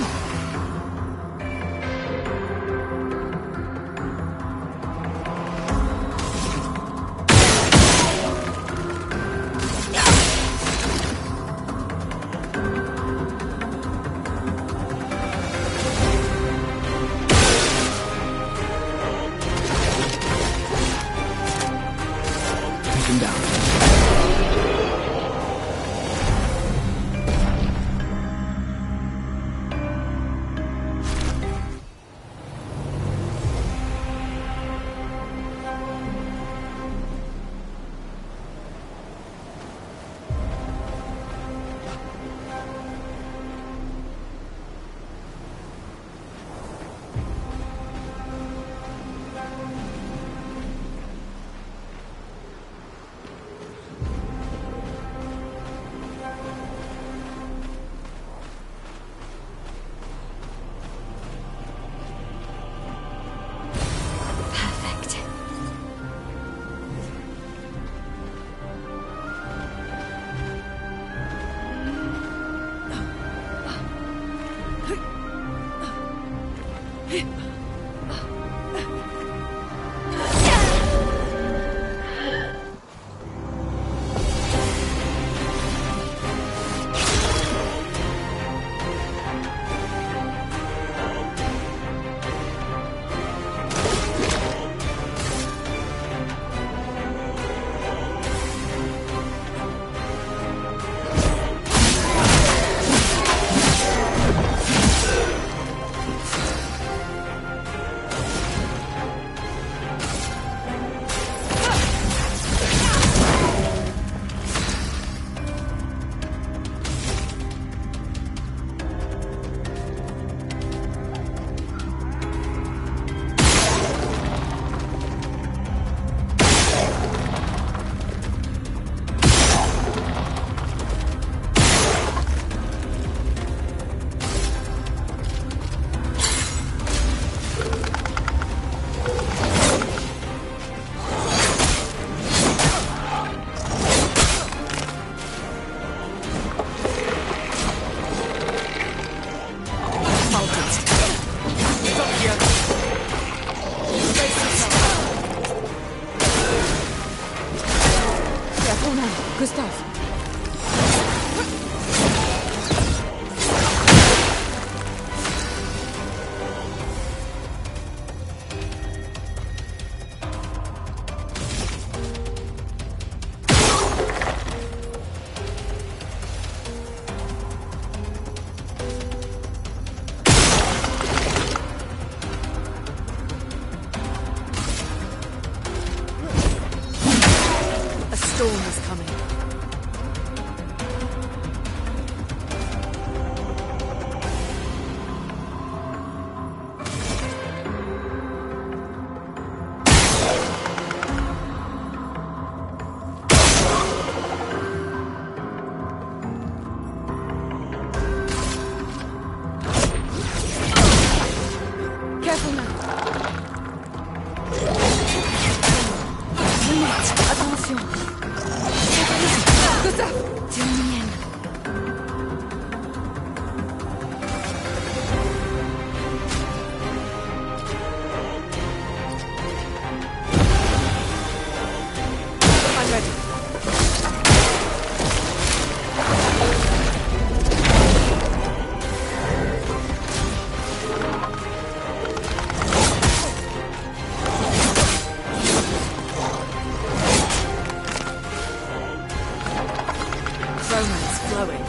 Gustav. coming. Careful now. Attention. Gustave, tiens-moi. I'm ready. Romance flowing.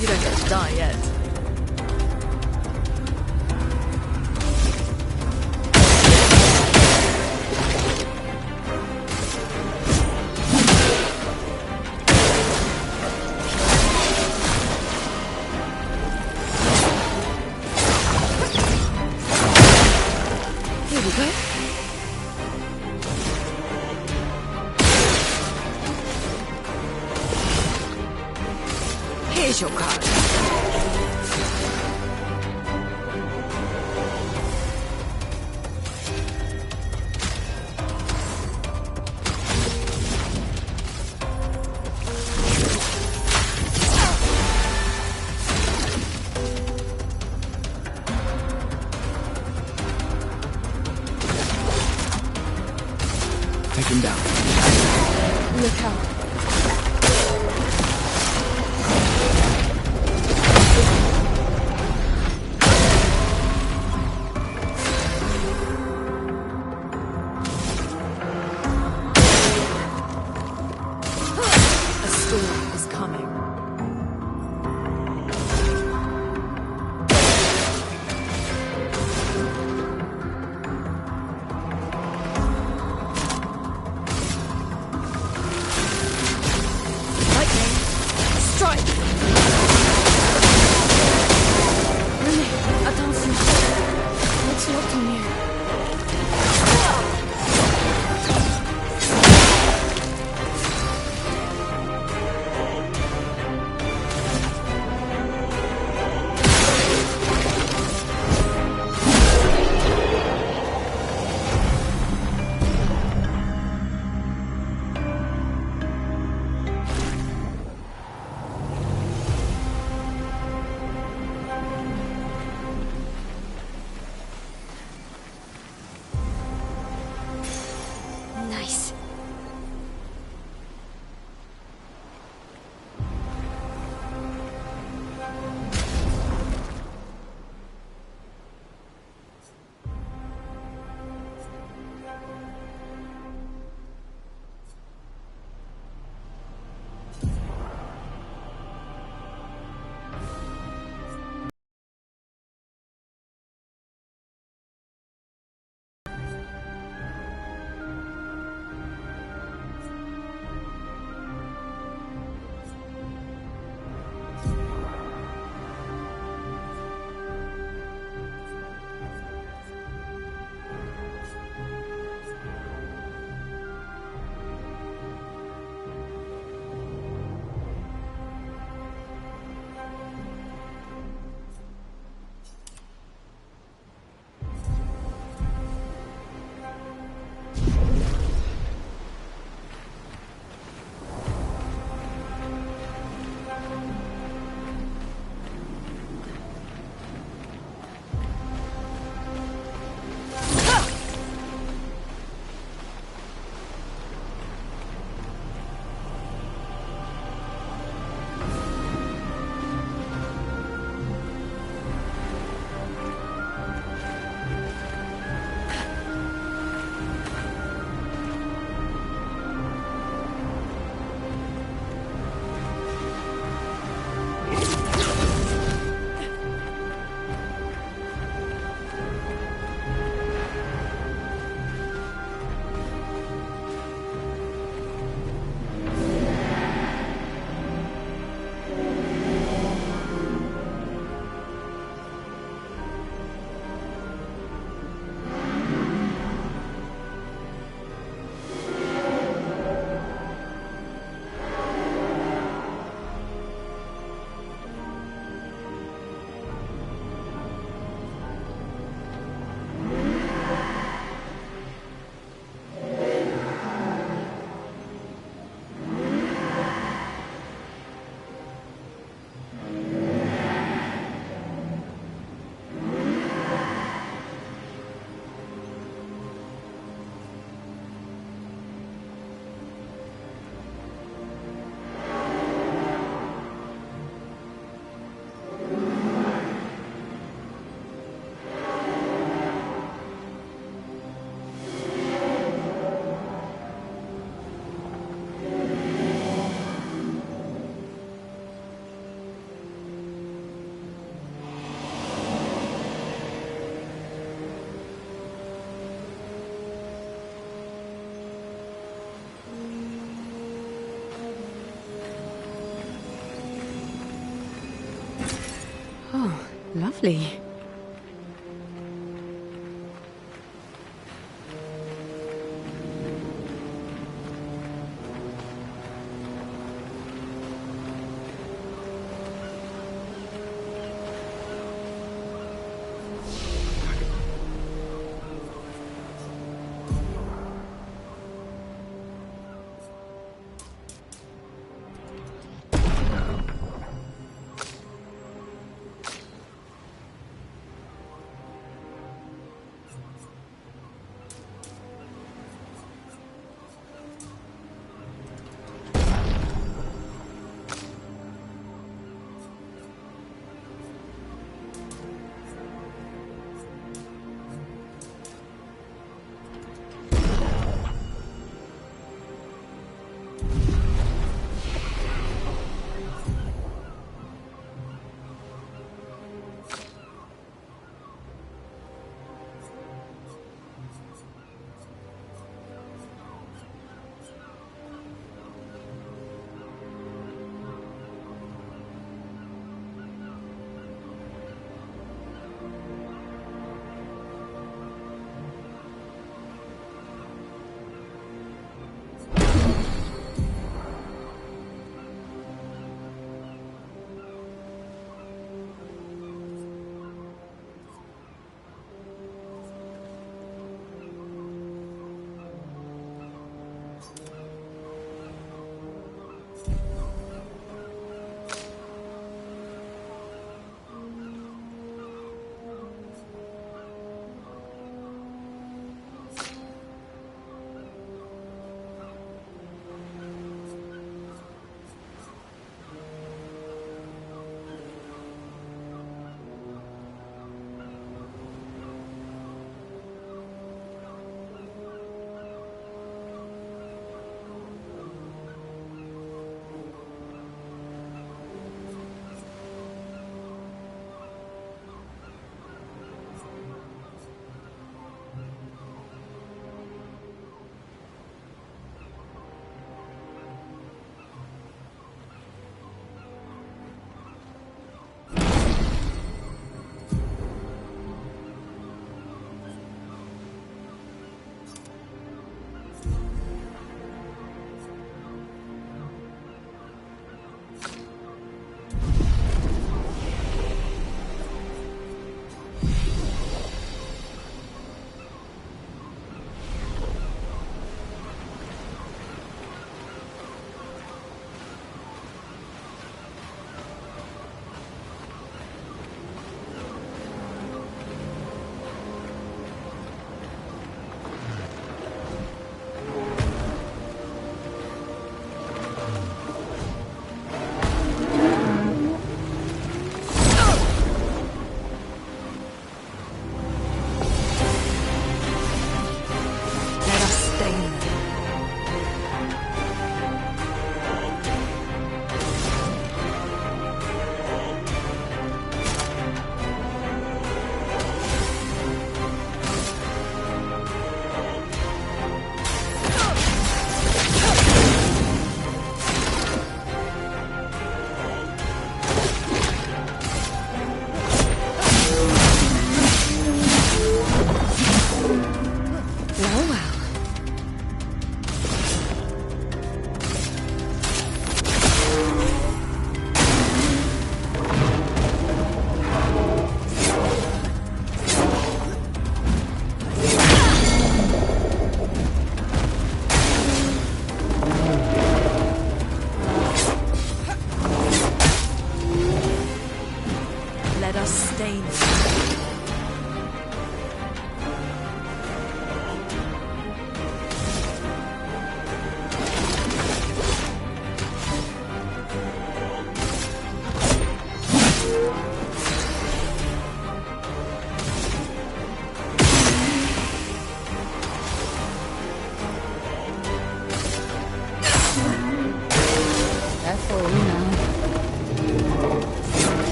You don't get to die yet. Here we go. Here's your card. Take him down. Look out. A storm is coming. Lightning, strike! lovely.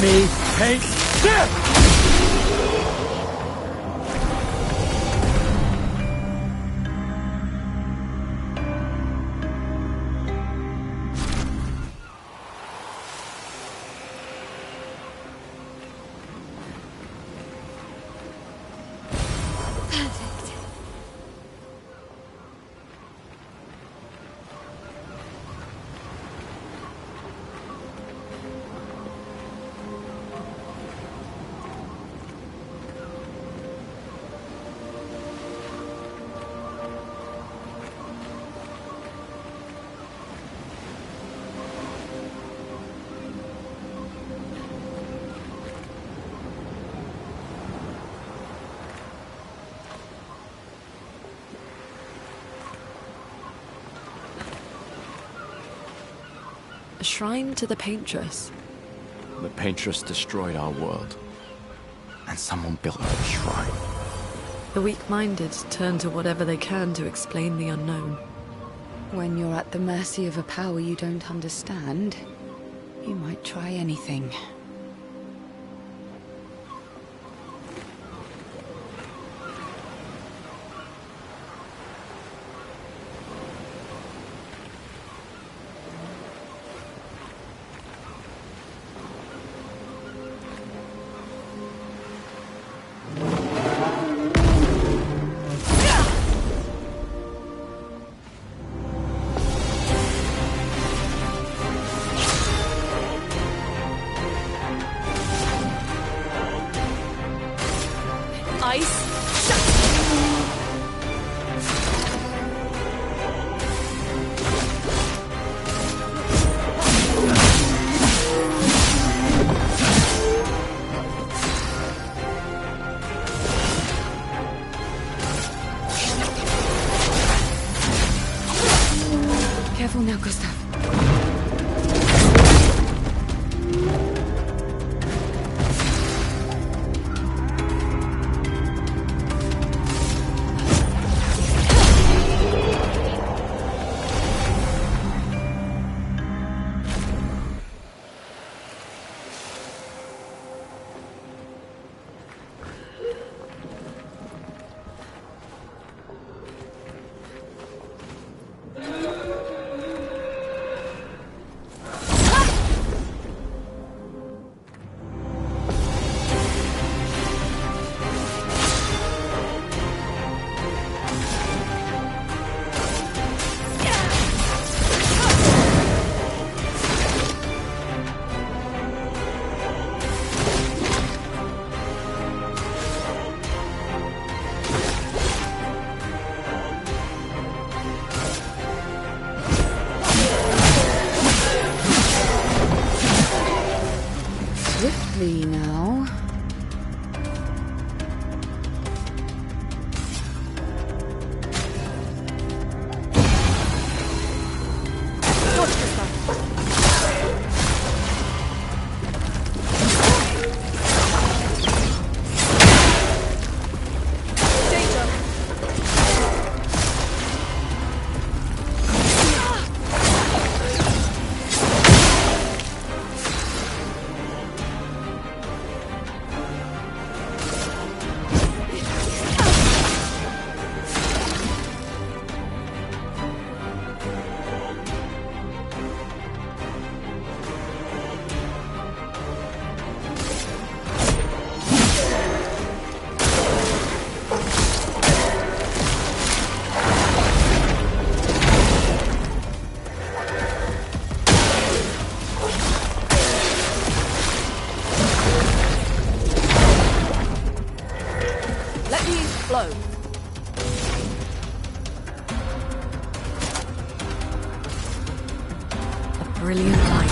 me paint this! A shrine to the Paintress. The Paintress destroyed our world. And someone built her a shrine. The weak-minded turn to whatever they can to explain the unknown. When you're at the mercy of a power you don't understand, you might try anything. Careful now, Gustav. Swiftly now. Brilliant light.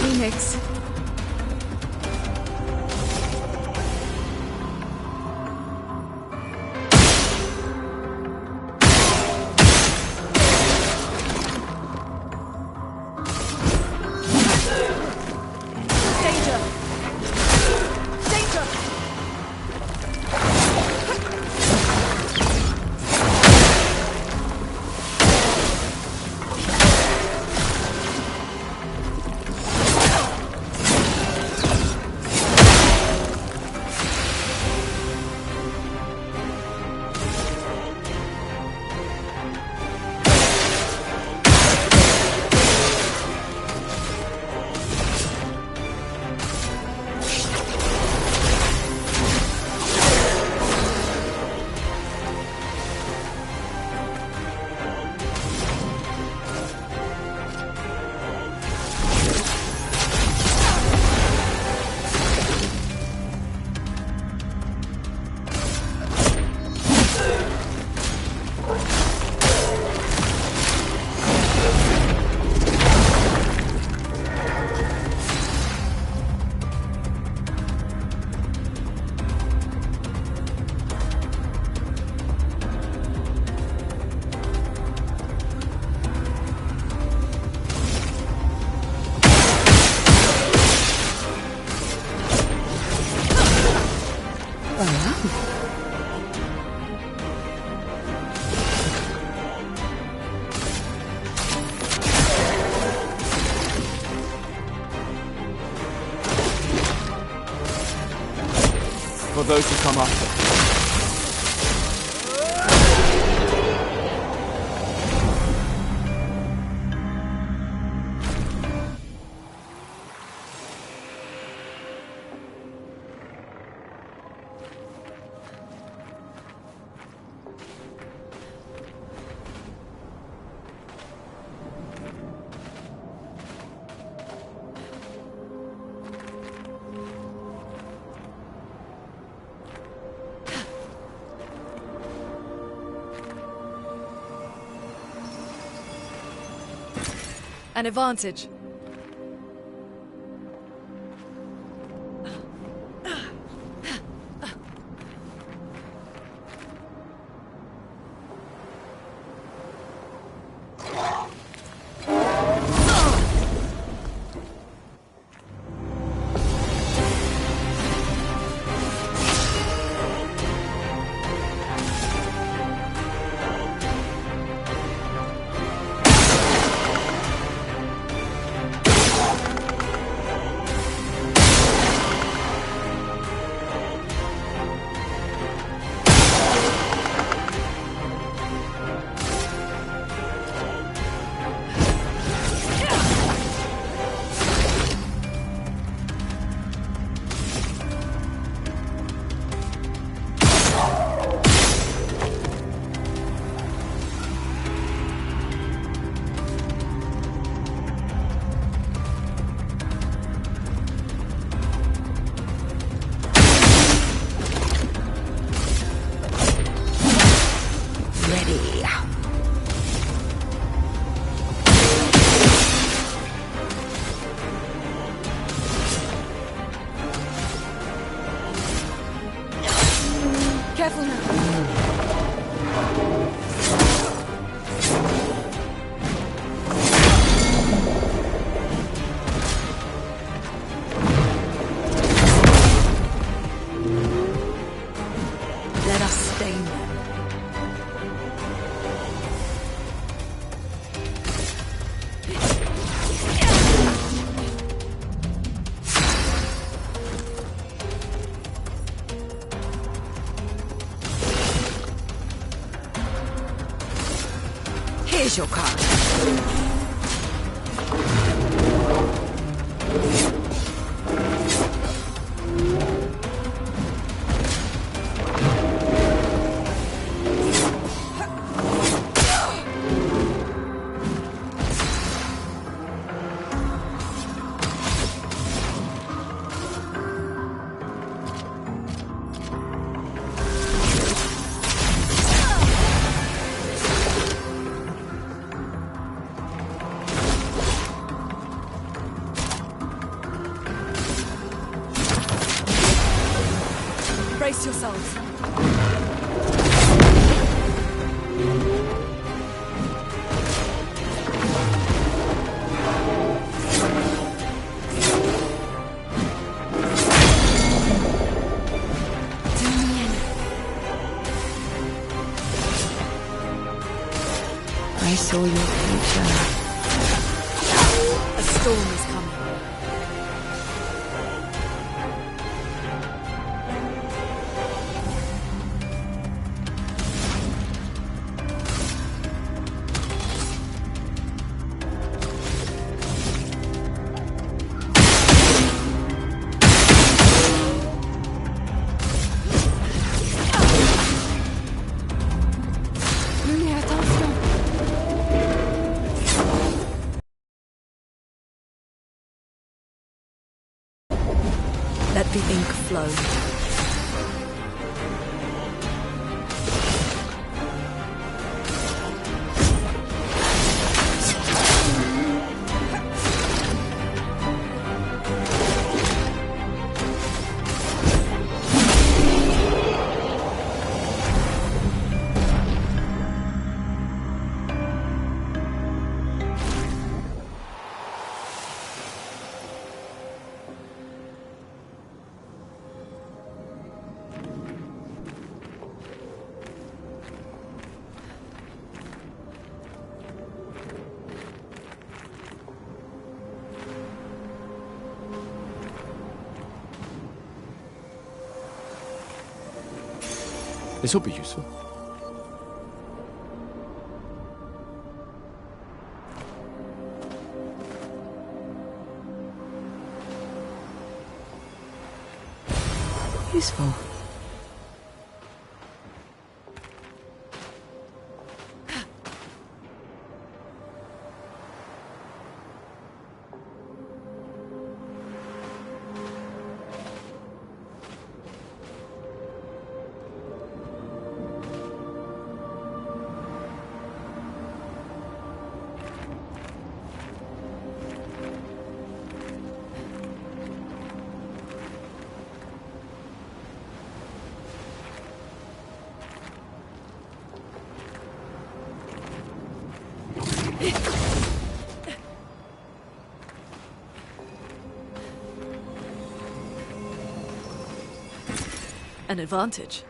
Phoenix. for those who come after. An advantage. Careful now. Let us stain them. Here's your card. Brace yourselves. I saw your future. A storm is coming. Let the ink flow. This will be useful. Useful. An advantage.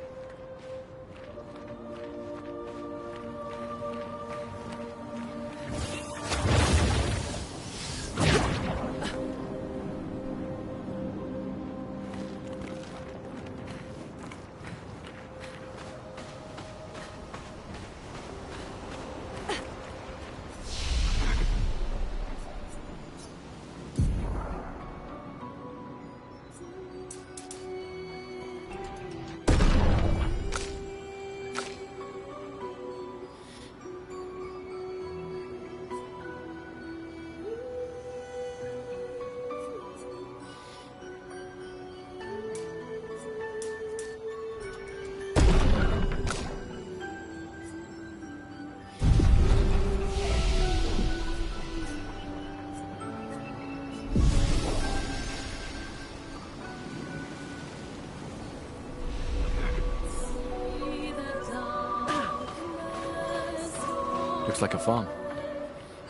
Looks like a farm.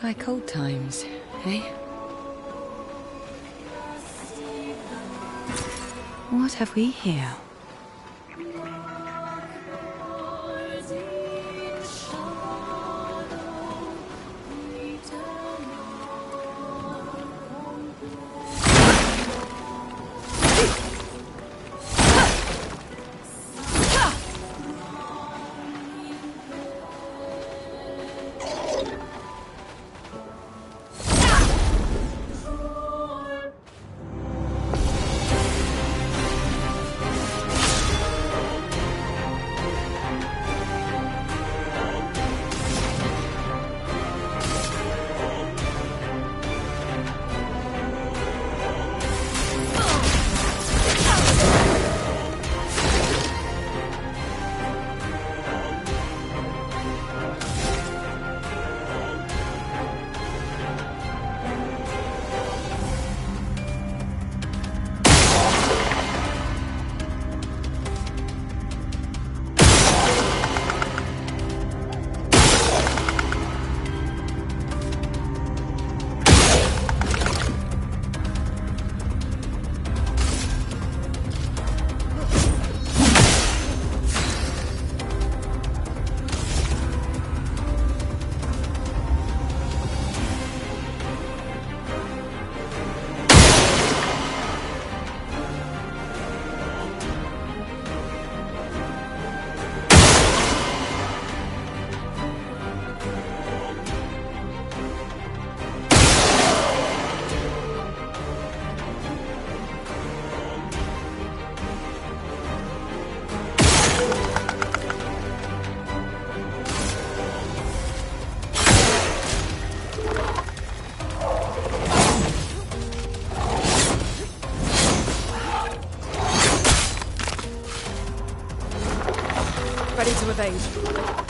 Like old times, eh? What have we here? Ready to evade.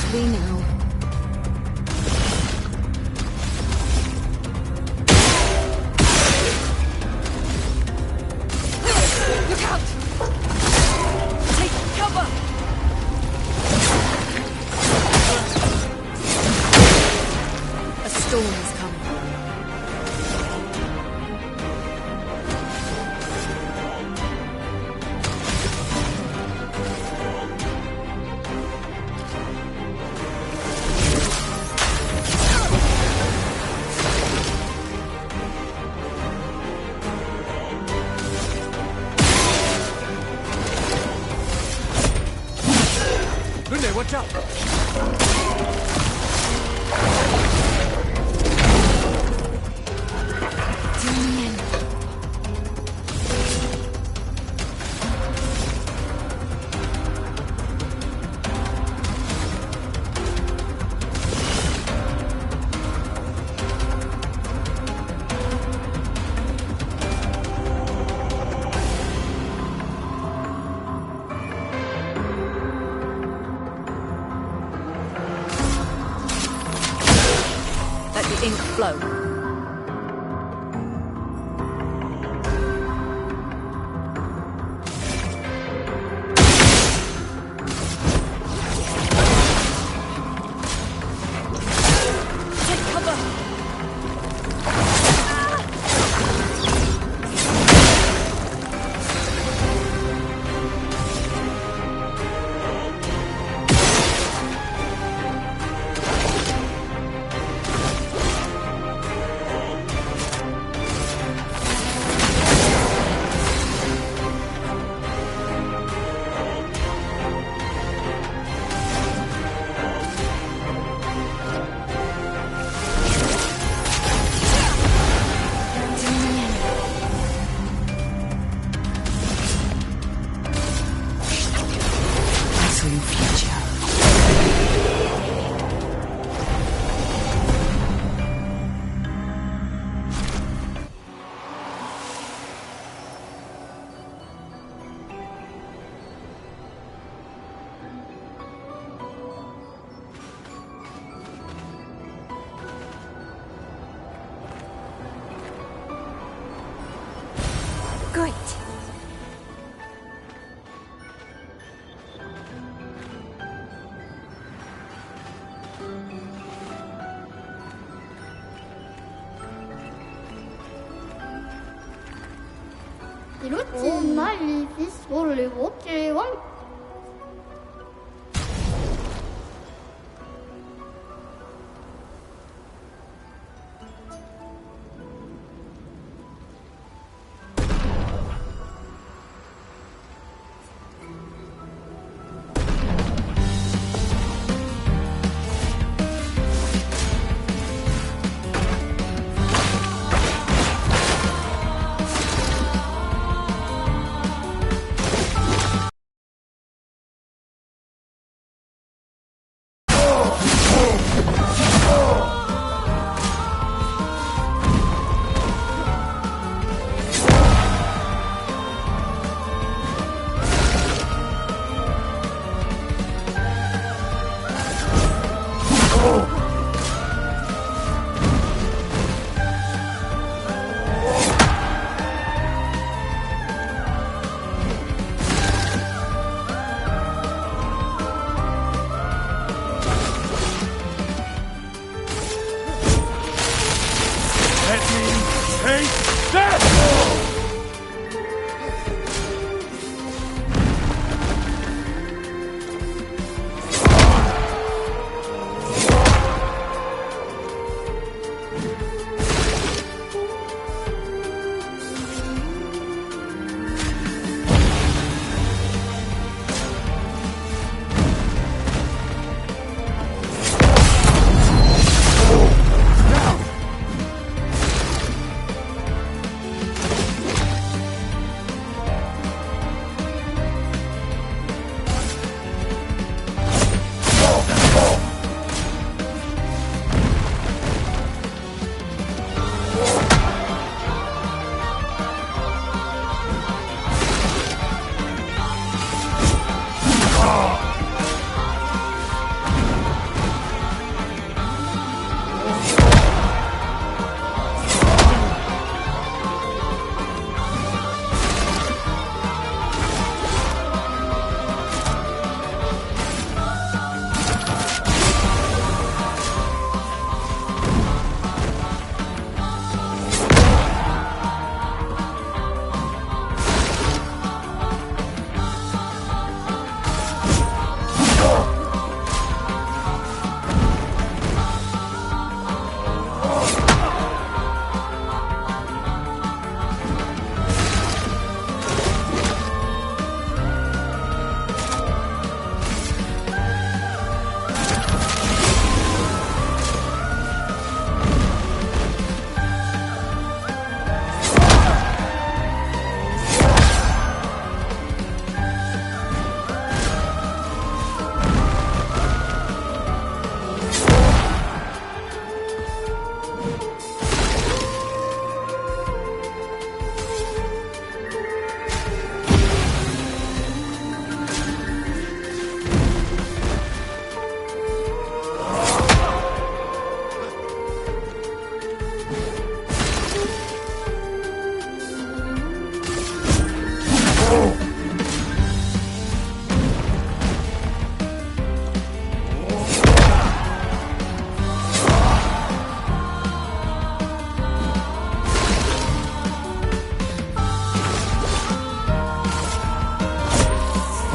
carefully now. Look out! Take cover! A storm is coming. Lunde, watch out! Let the ink flow. Take cover! Great. Iruti Malefice volevo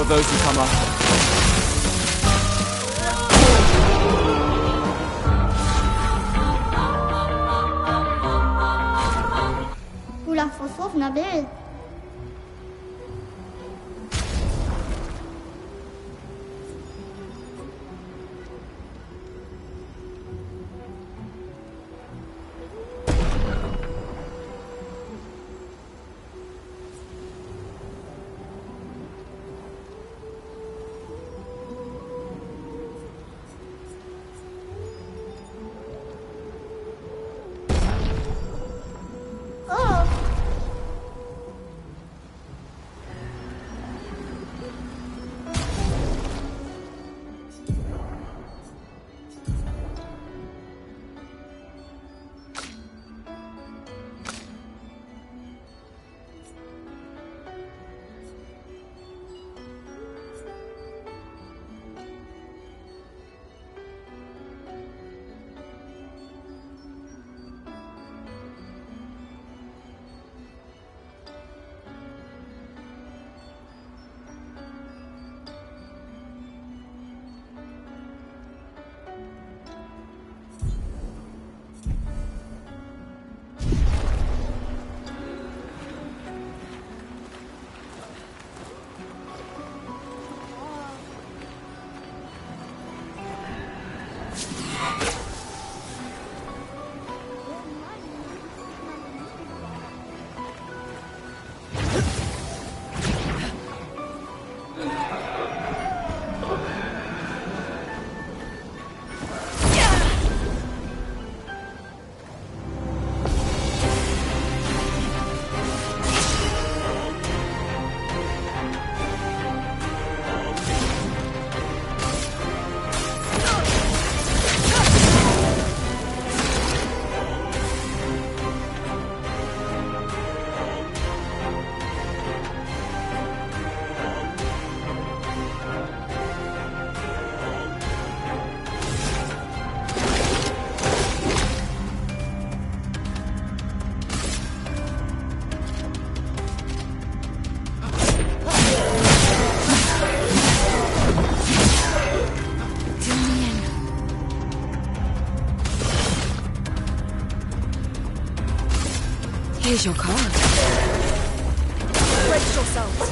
for those who come after. Kula fosów na biel. Here's your card. Brace yourselves.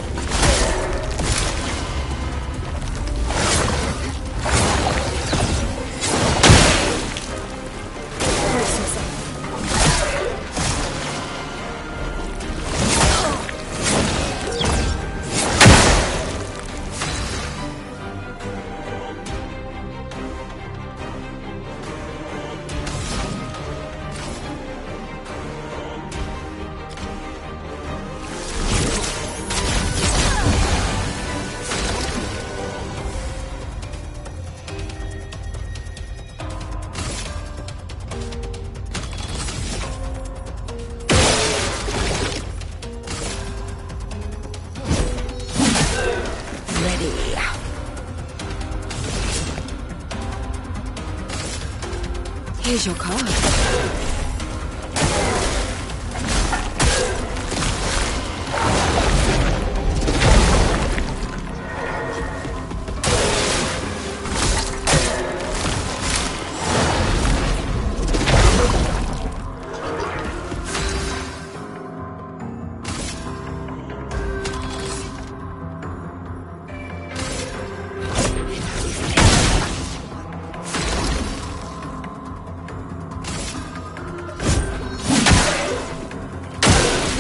Here's your card.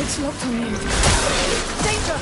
It's locked on you. Danger!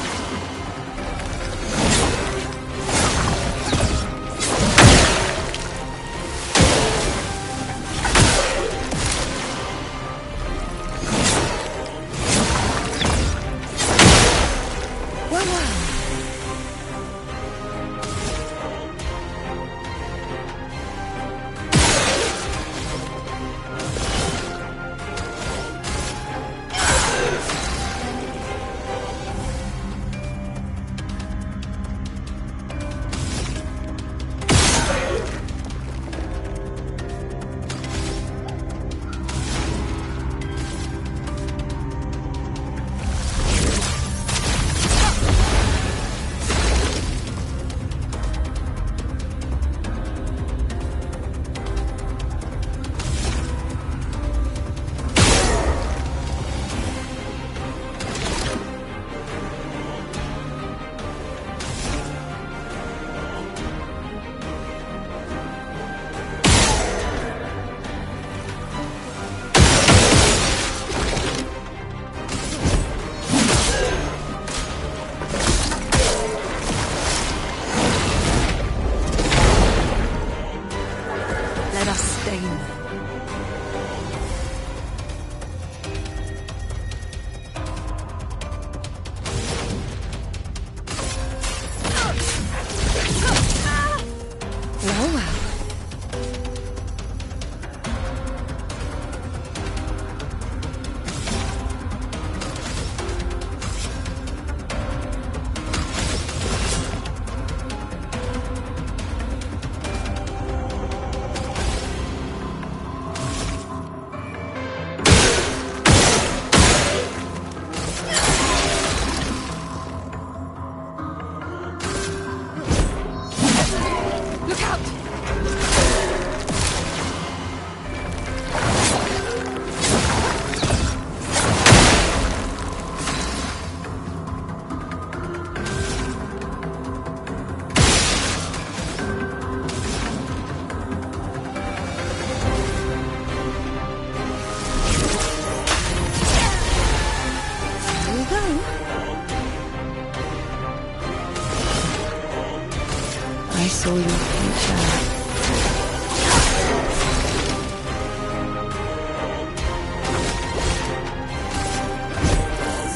I saw your future.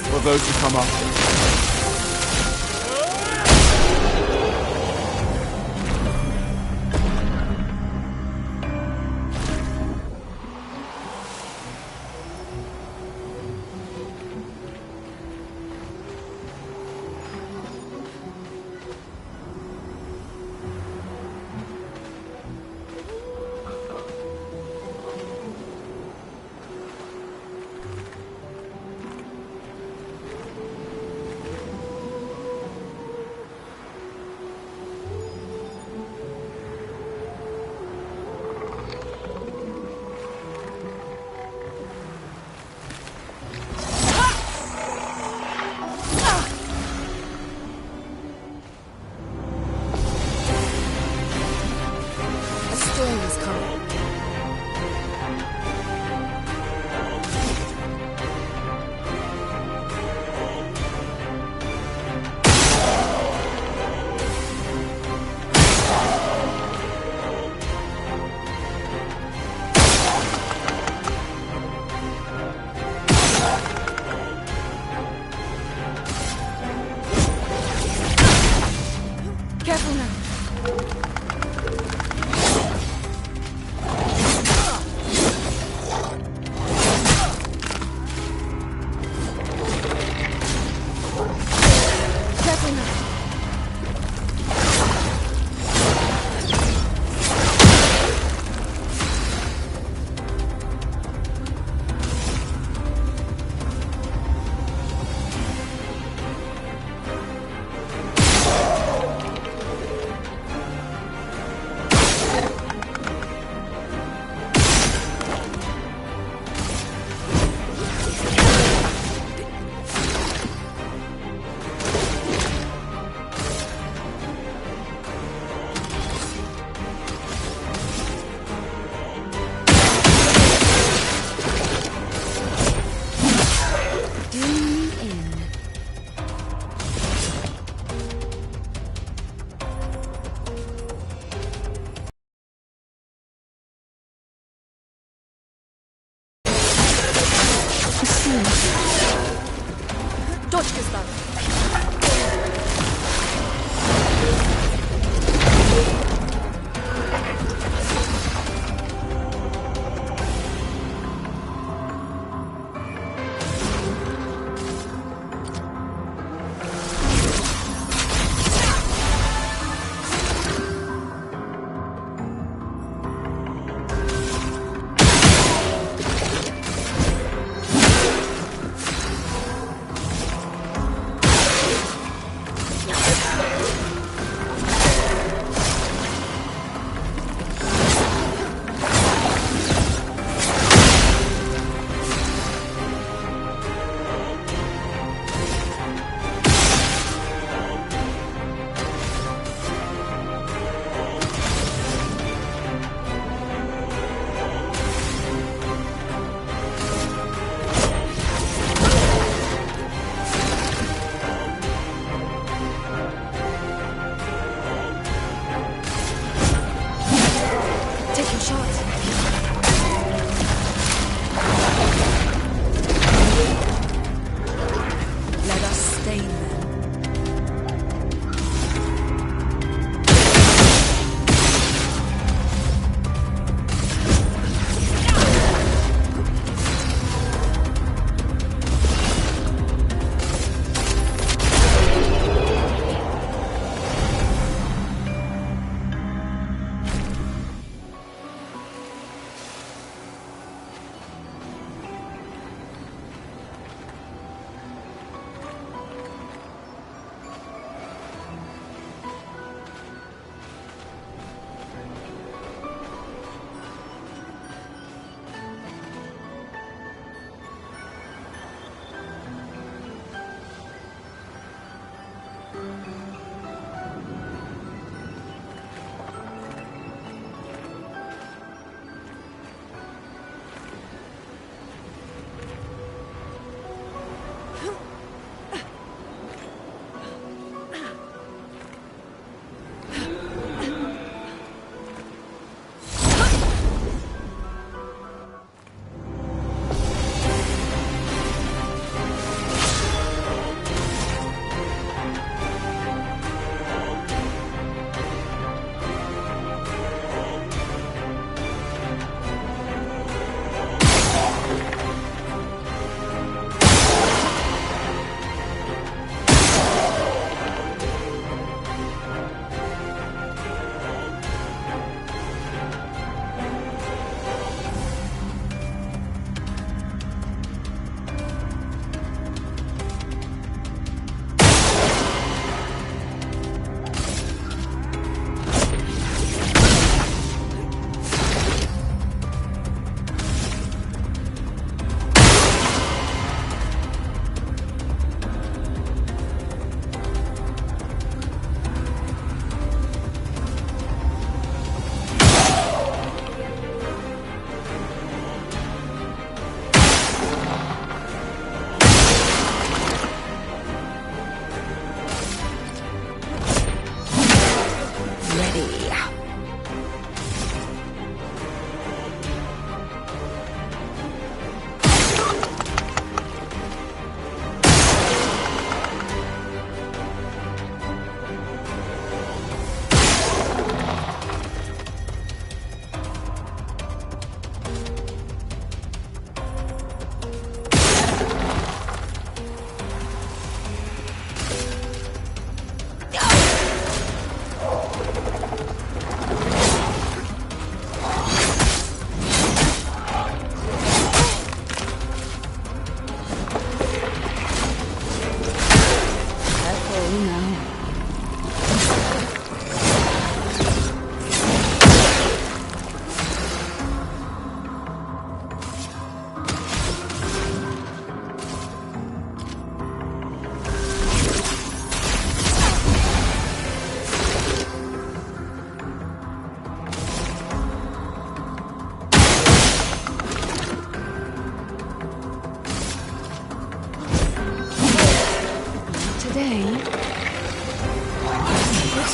For those who come after.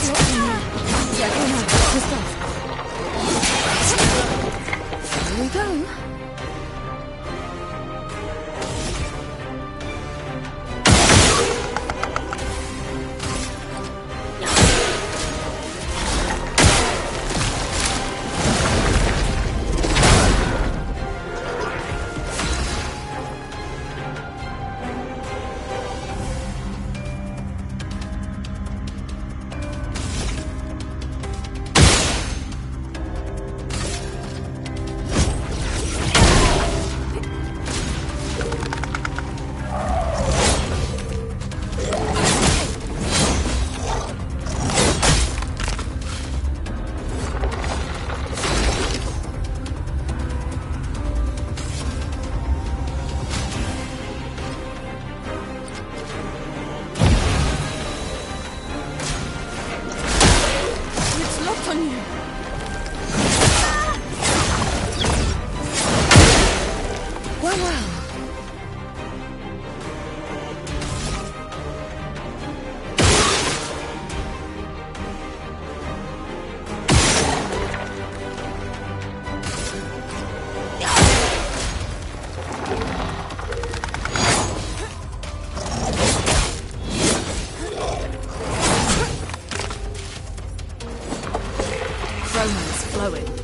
Yeah, go now. Gustav. Here we go. Romance flowing.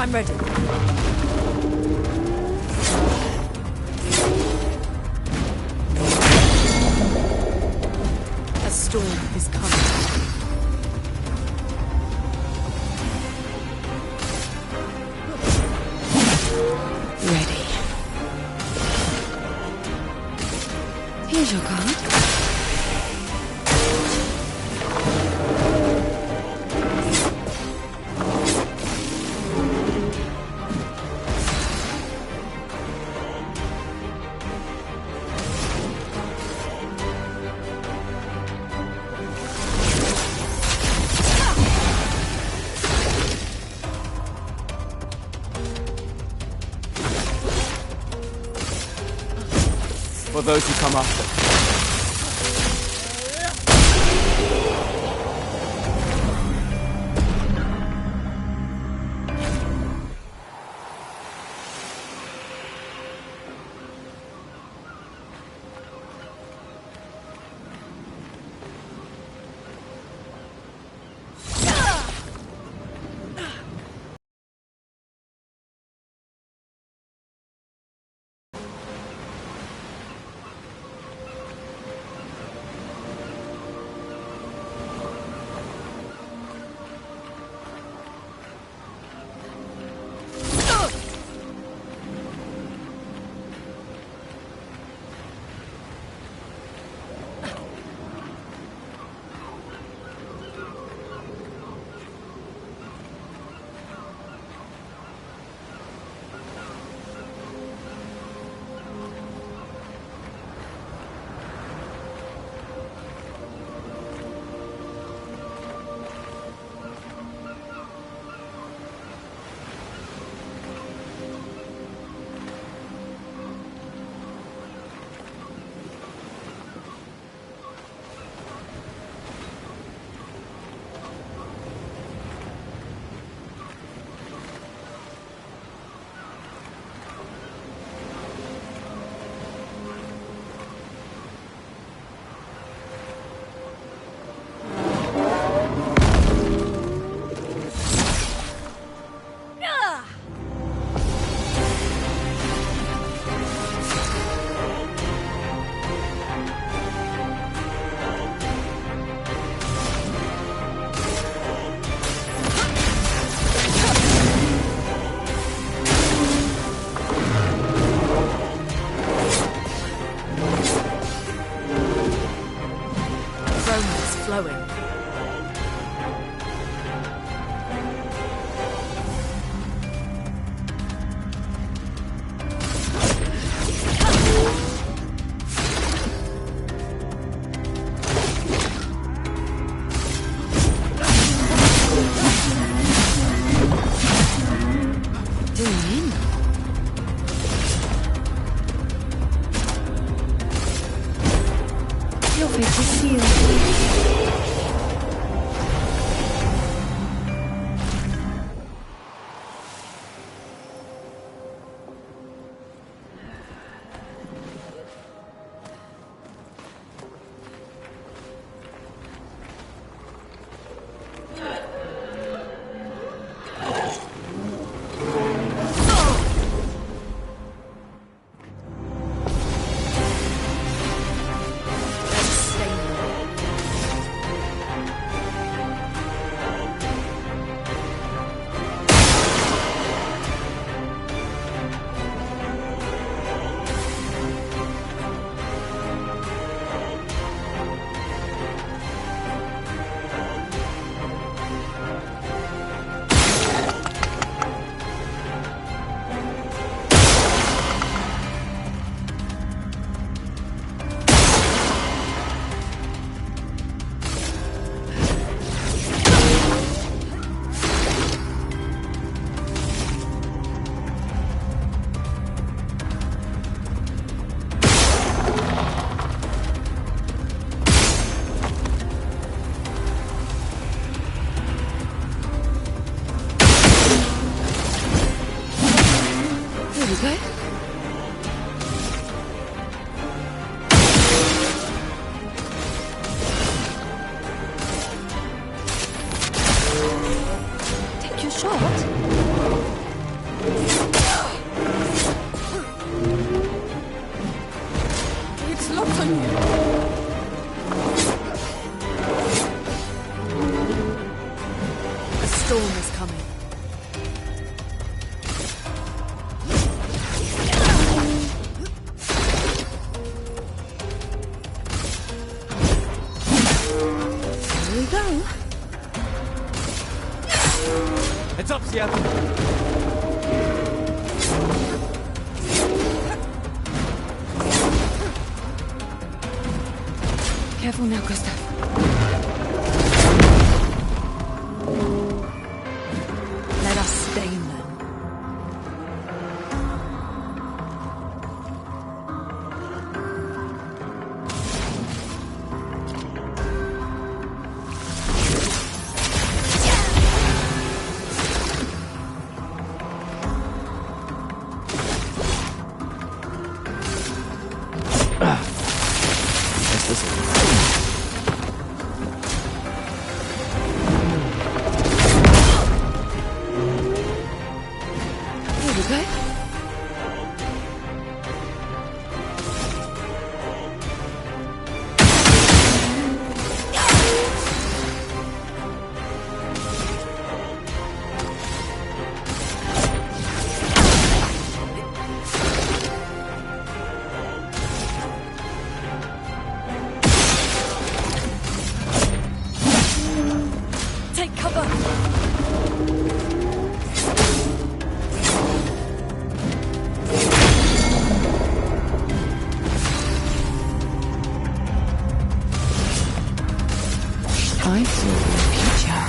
I'm ready. A storm is coming. Ready. Here's your card. For those who come after. Flowing. Your fate is sealed. Take your shot. storm is coming. Here we go. Heads up, Seattle. Careful now, Gustav. Let us stain them. I saw the future.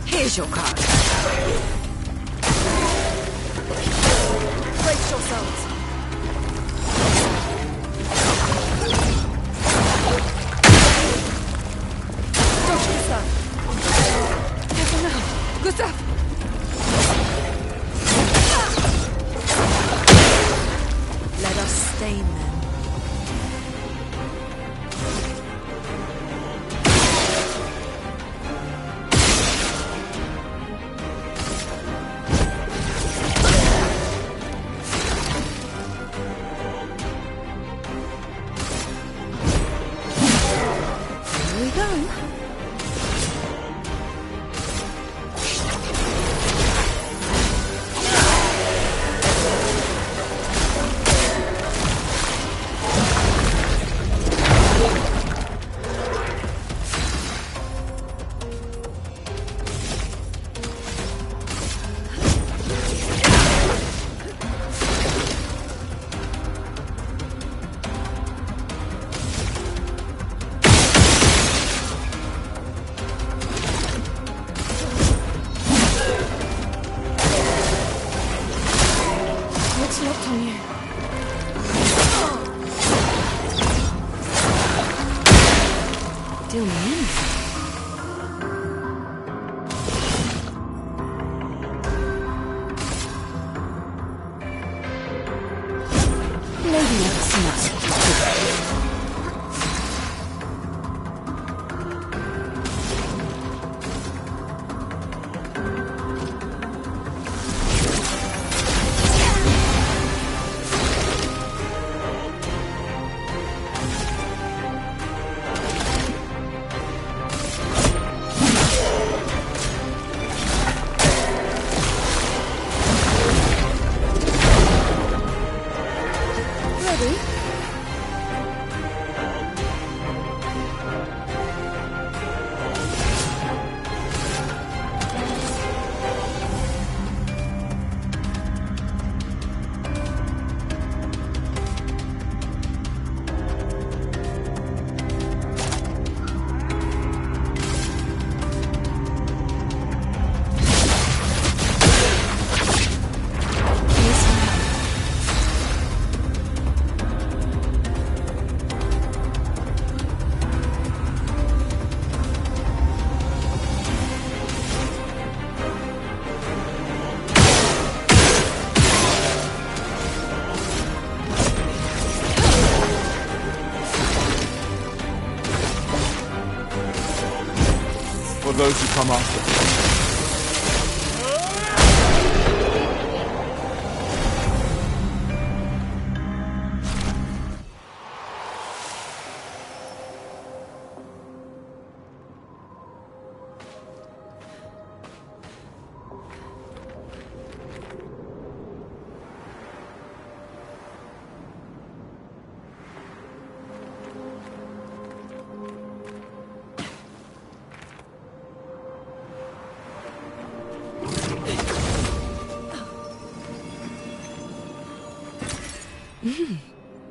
Here's your card. Brace yourselves. Dodge, Gustav. Careful now. Gustav! Let us stain them. Here we go. What's locked on you? Deal me in. Maybe that's not. those who come after.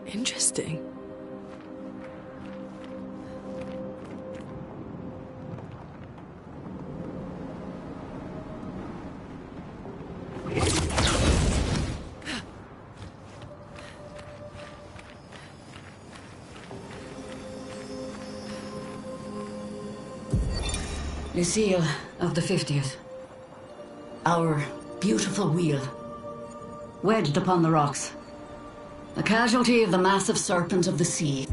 Interesting. Lucille of the 50th. Our beautiful wheel. Wedged upon the rocks. A casualty of the massive serpent of the sea.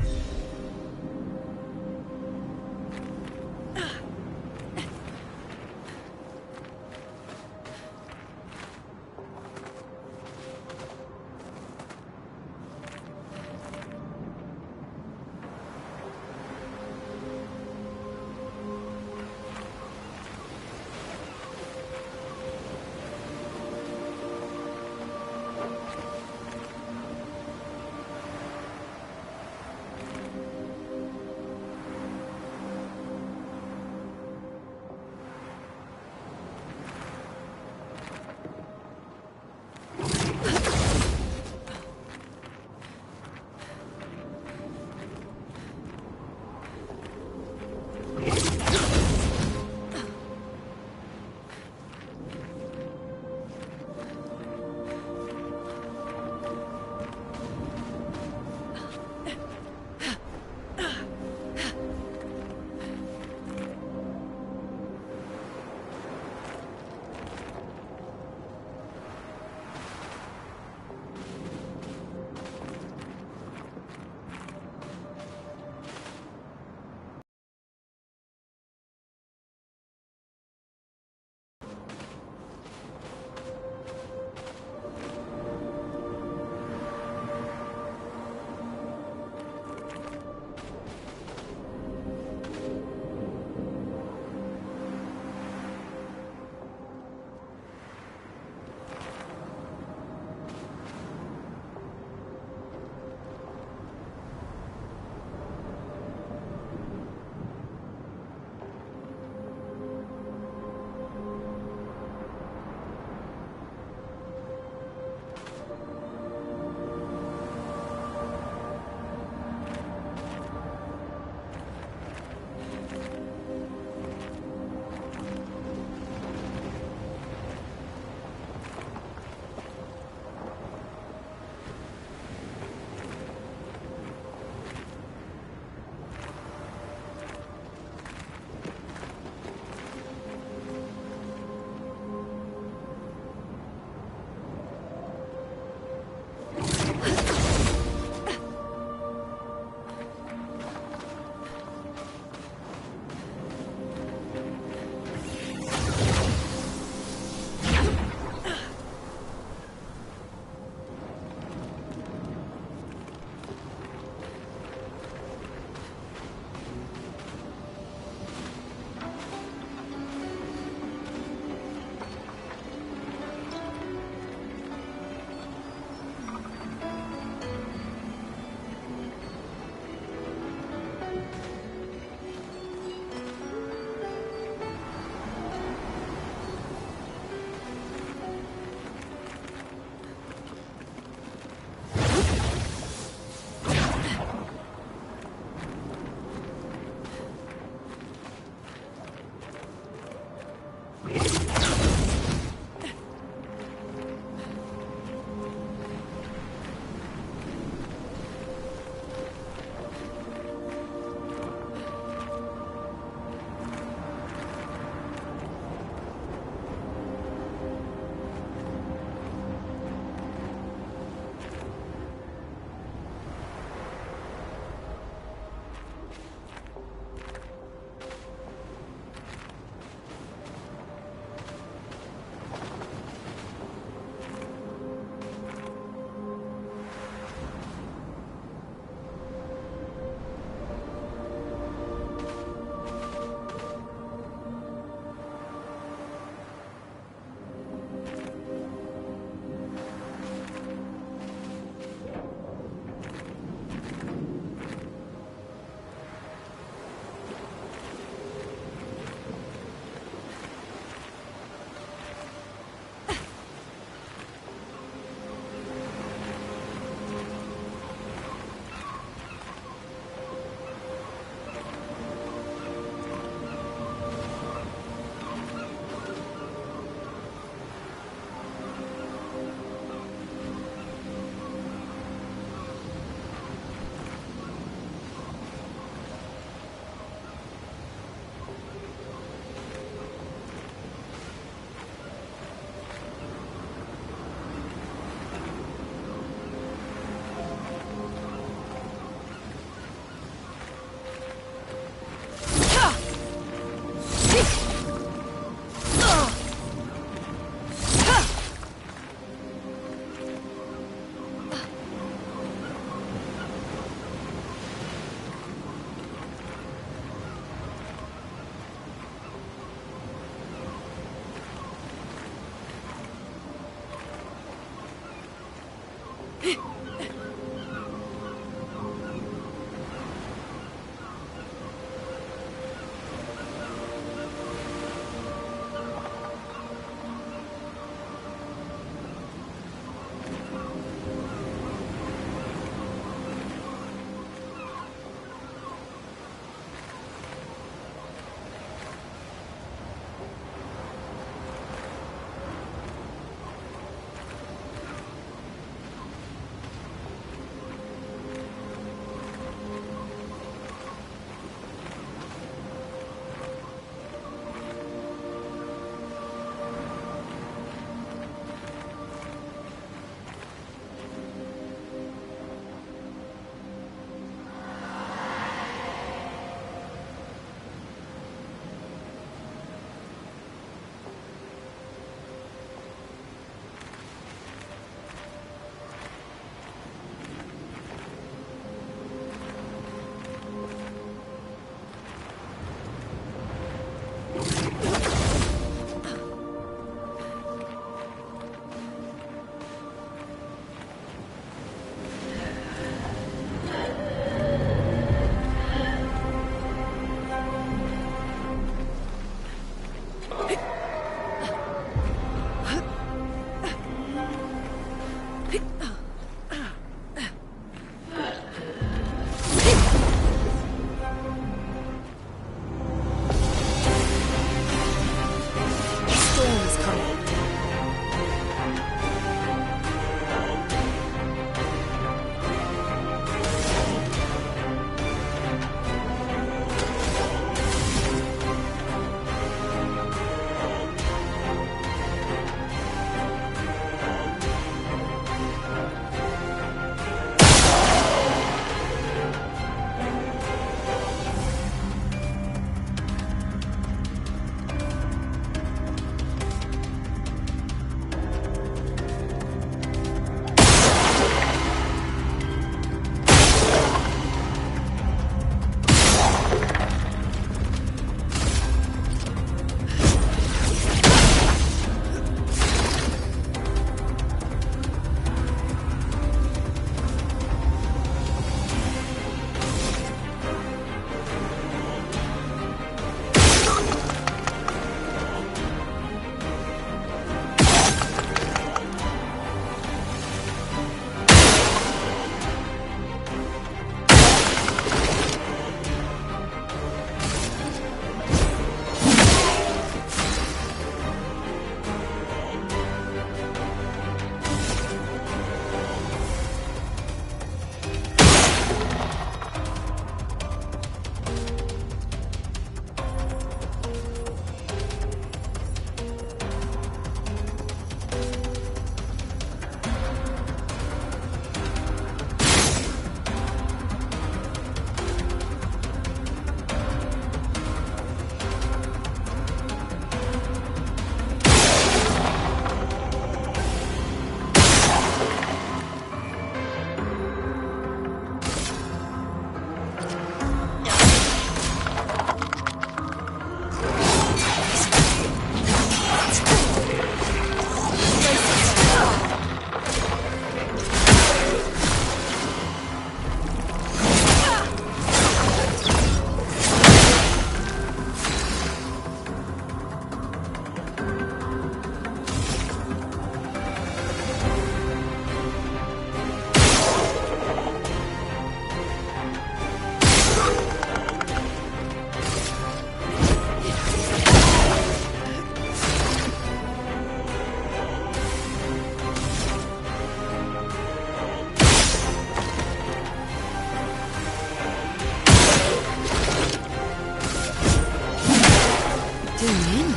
doing in?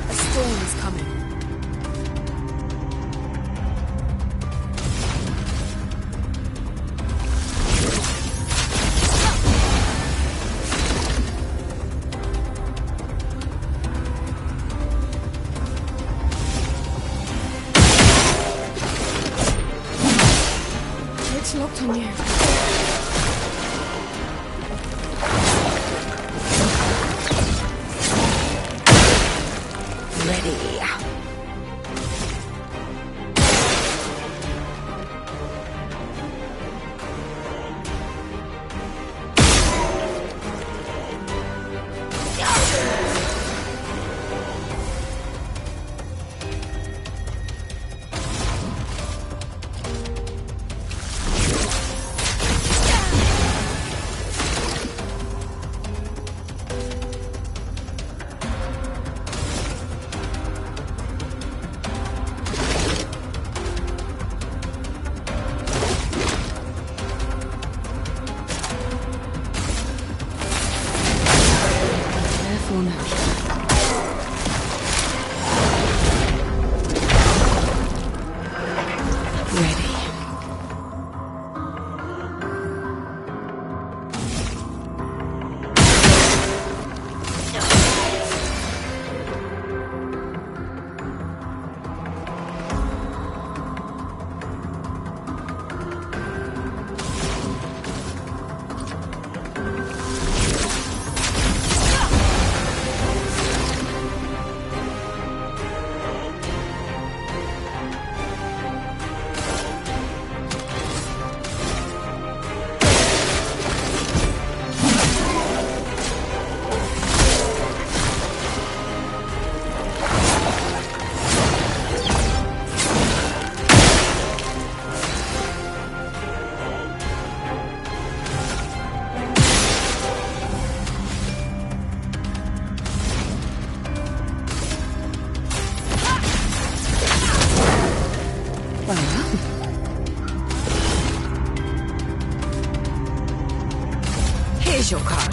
A storm is coming. It's locked on you. Ready. Careful now. Ready. Here's your card.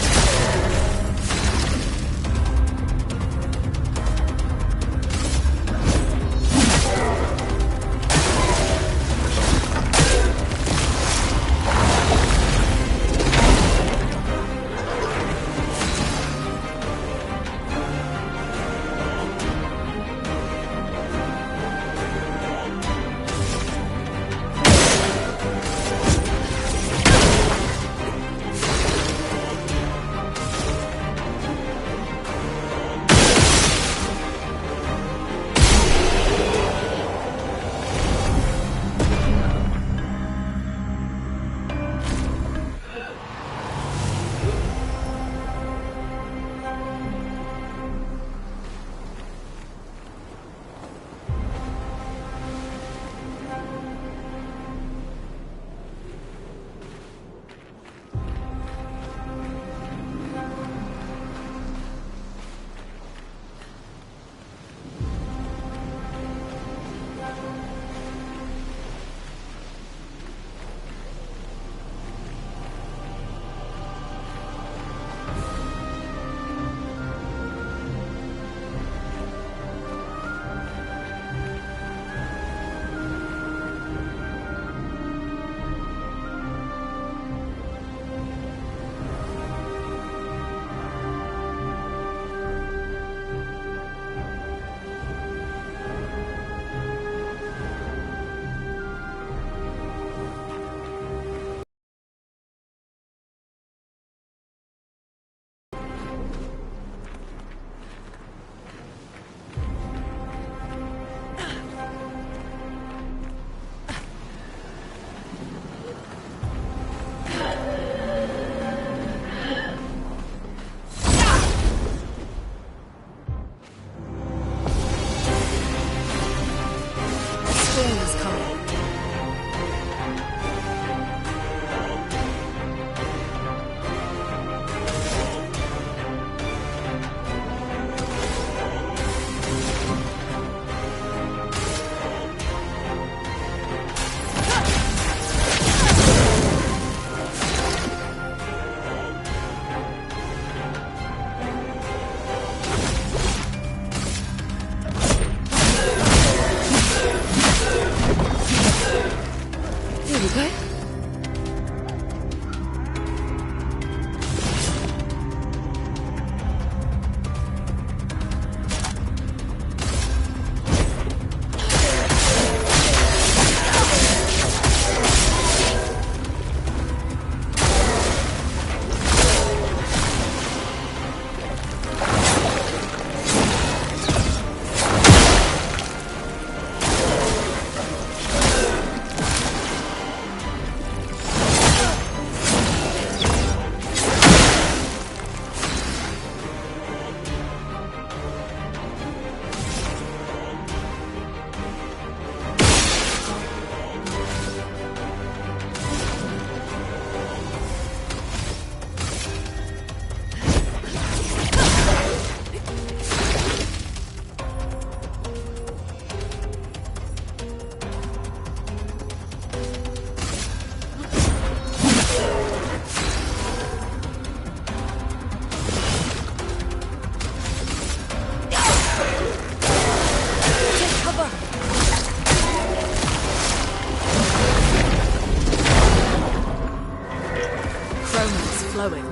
glowing.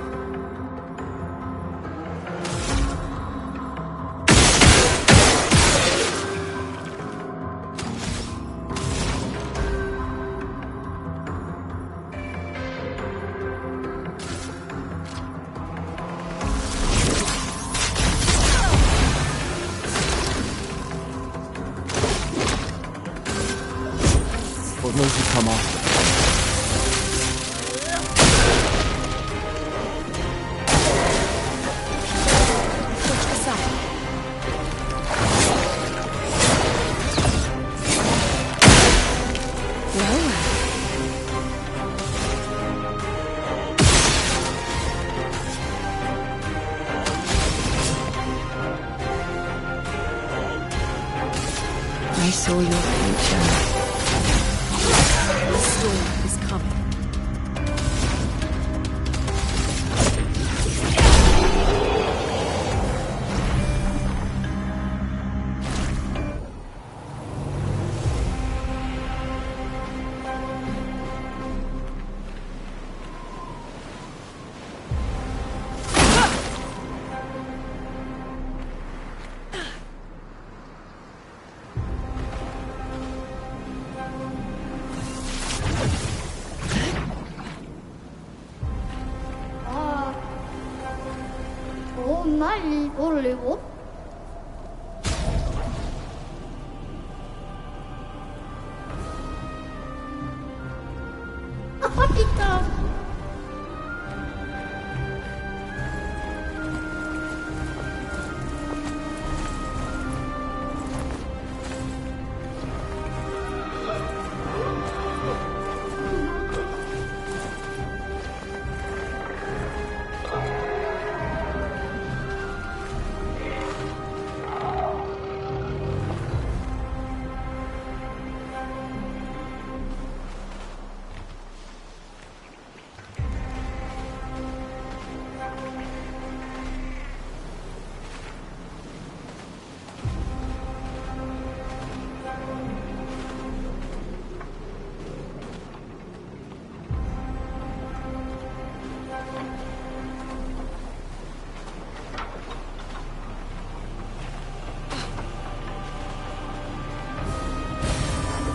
What made you come off? I saw your future. The storm is coming. 정말 이걸로? 진짜.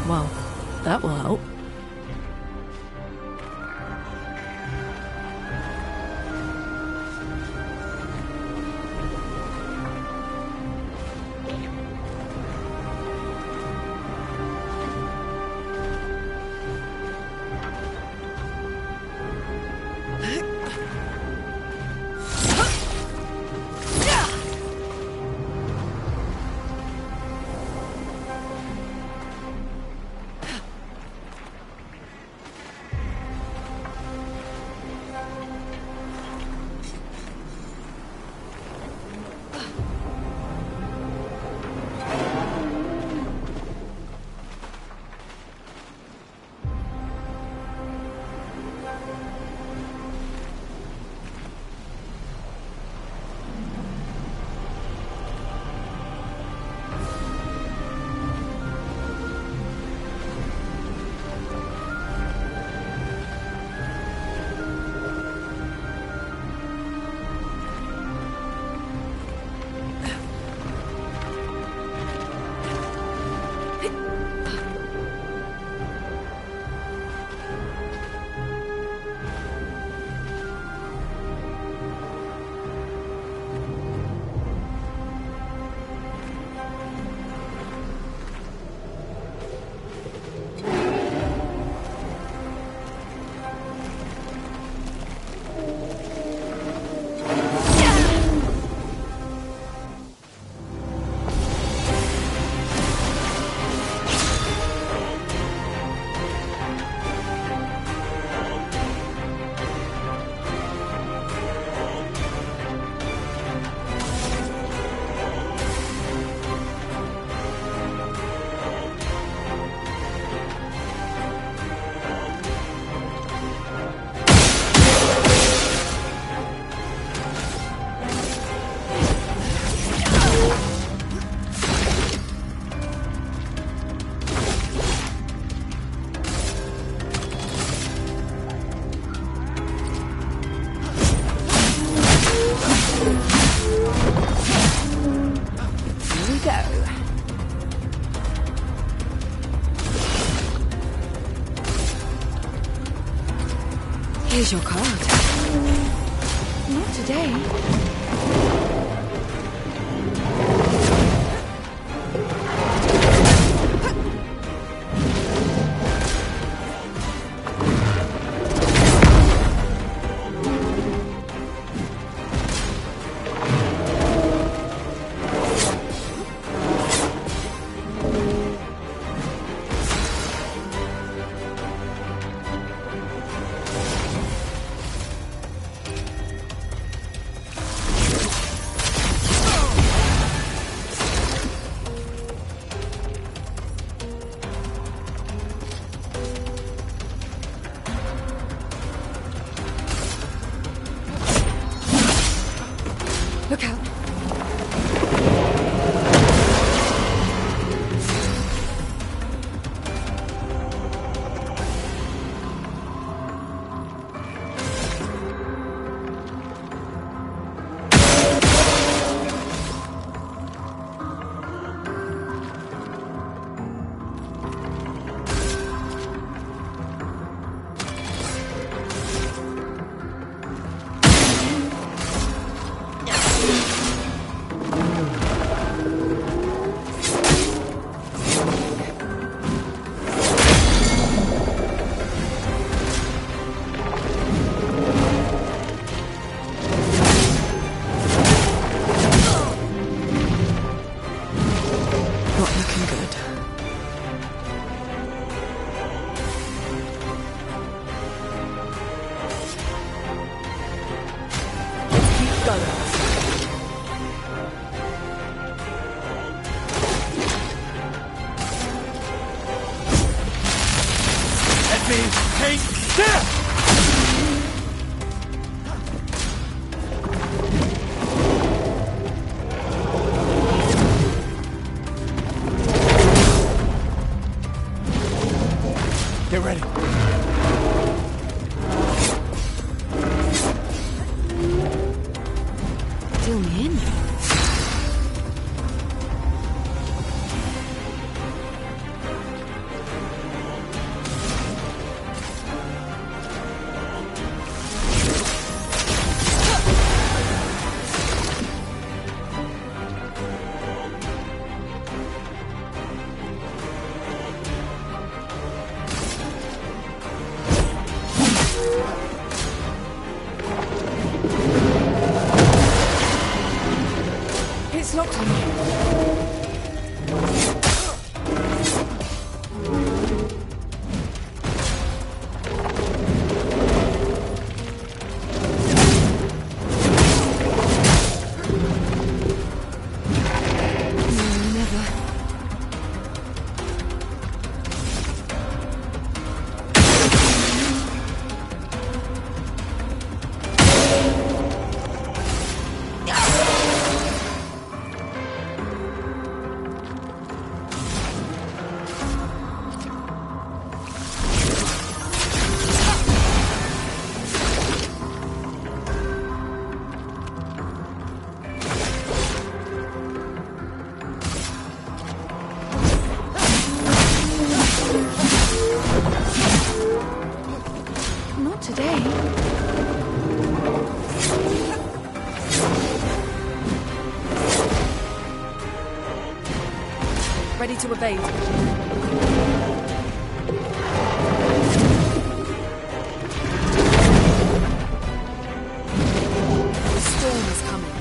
Well, that will help. Here's your card. Not today. Look out. Let me take this! Get ready. Fill me in. It's locked on you. No, never. Not today. Ready to evade. The storm is coming.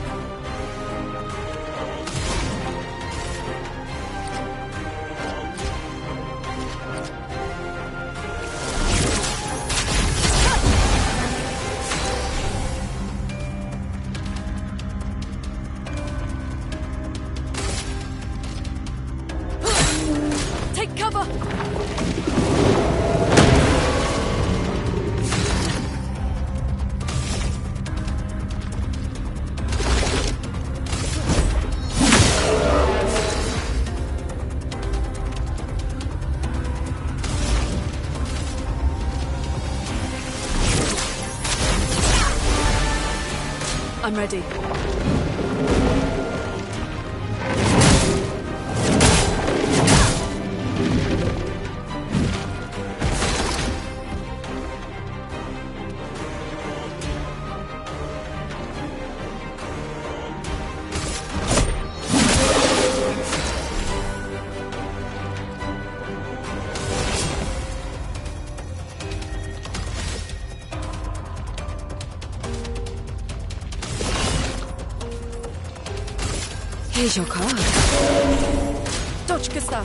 Take cover! I'm ready. Here's your card. Точка ста.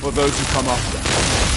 For those who come after.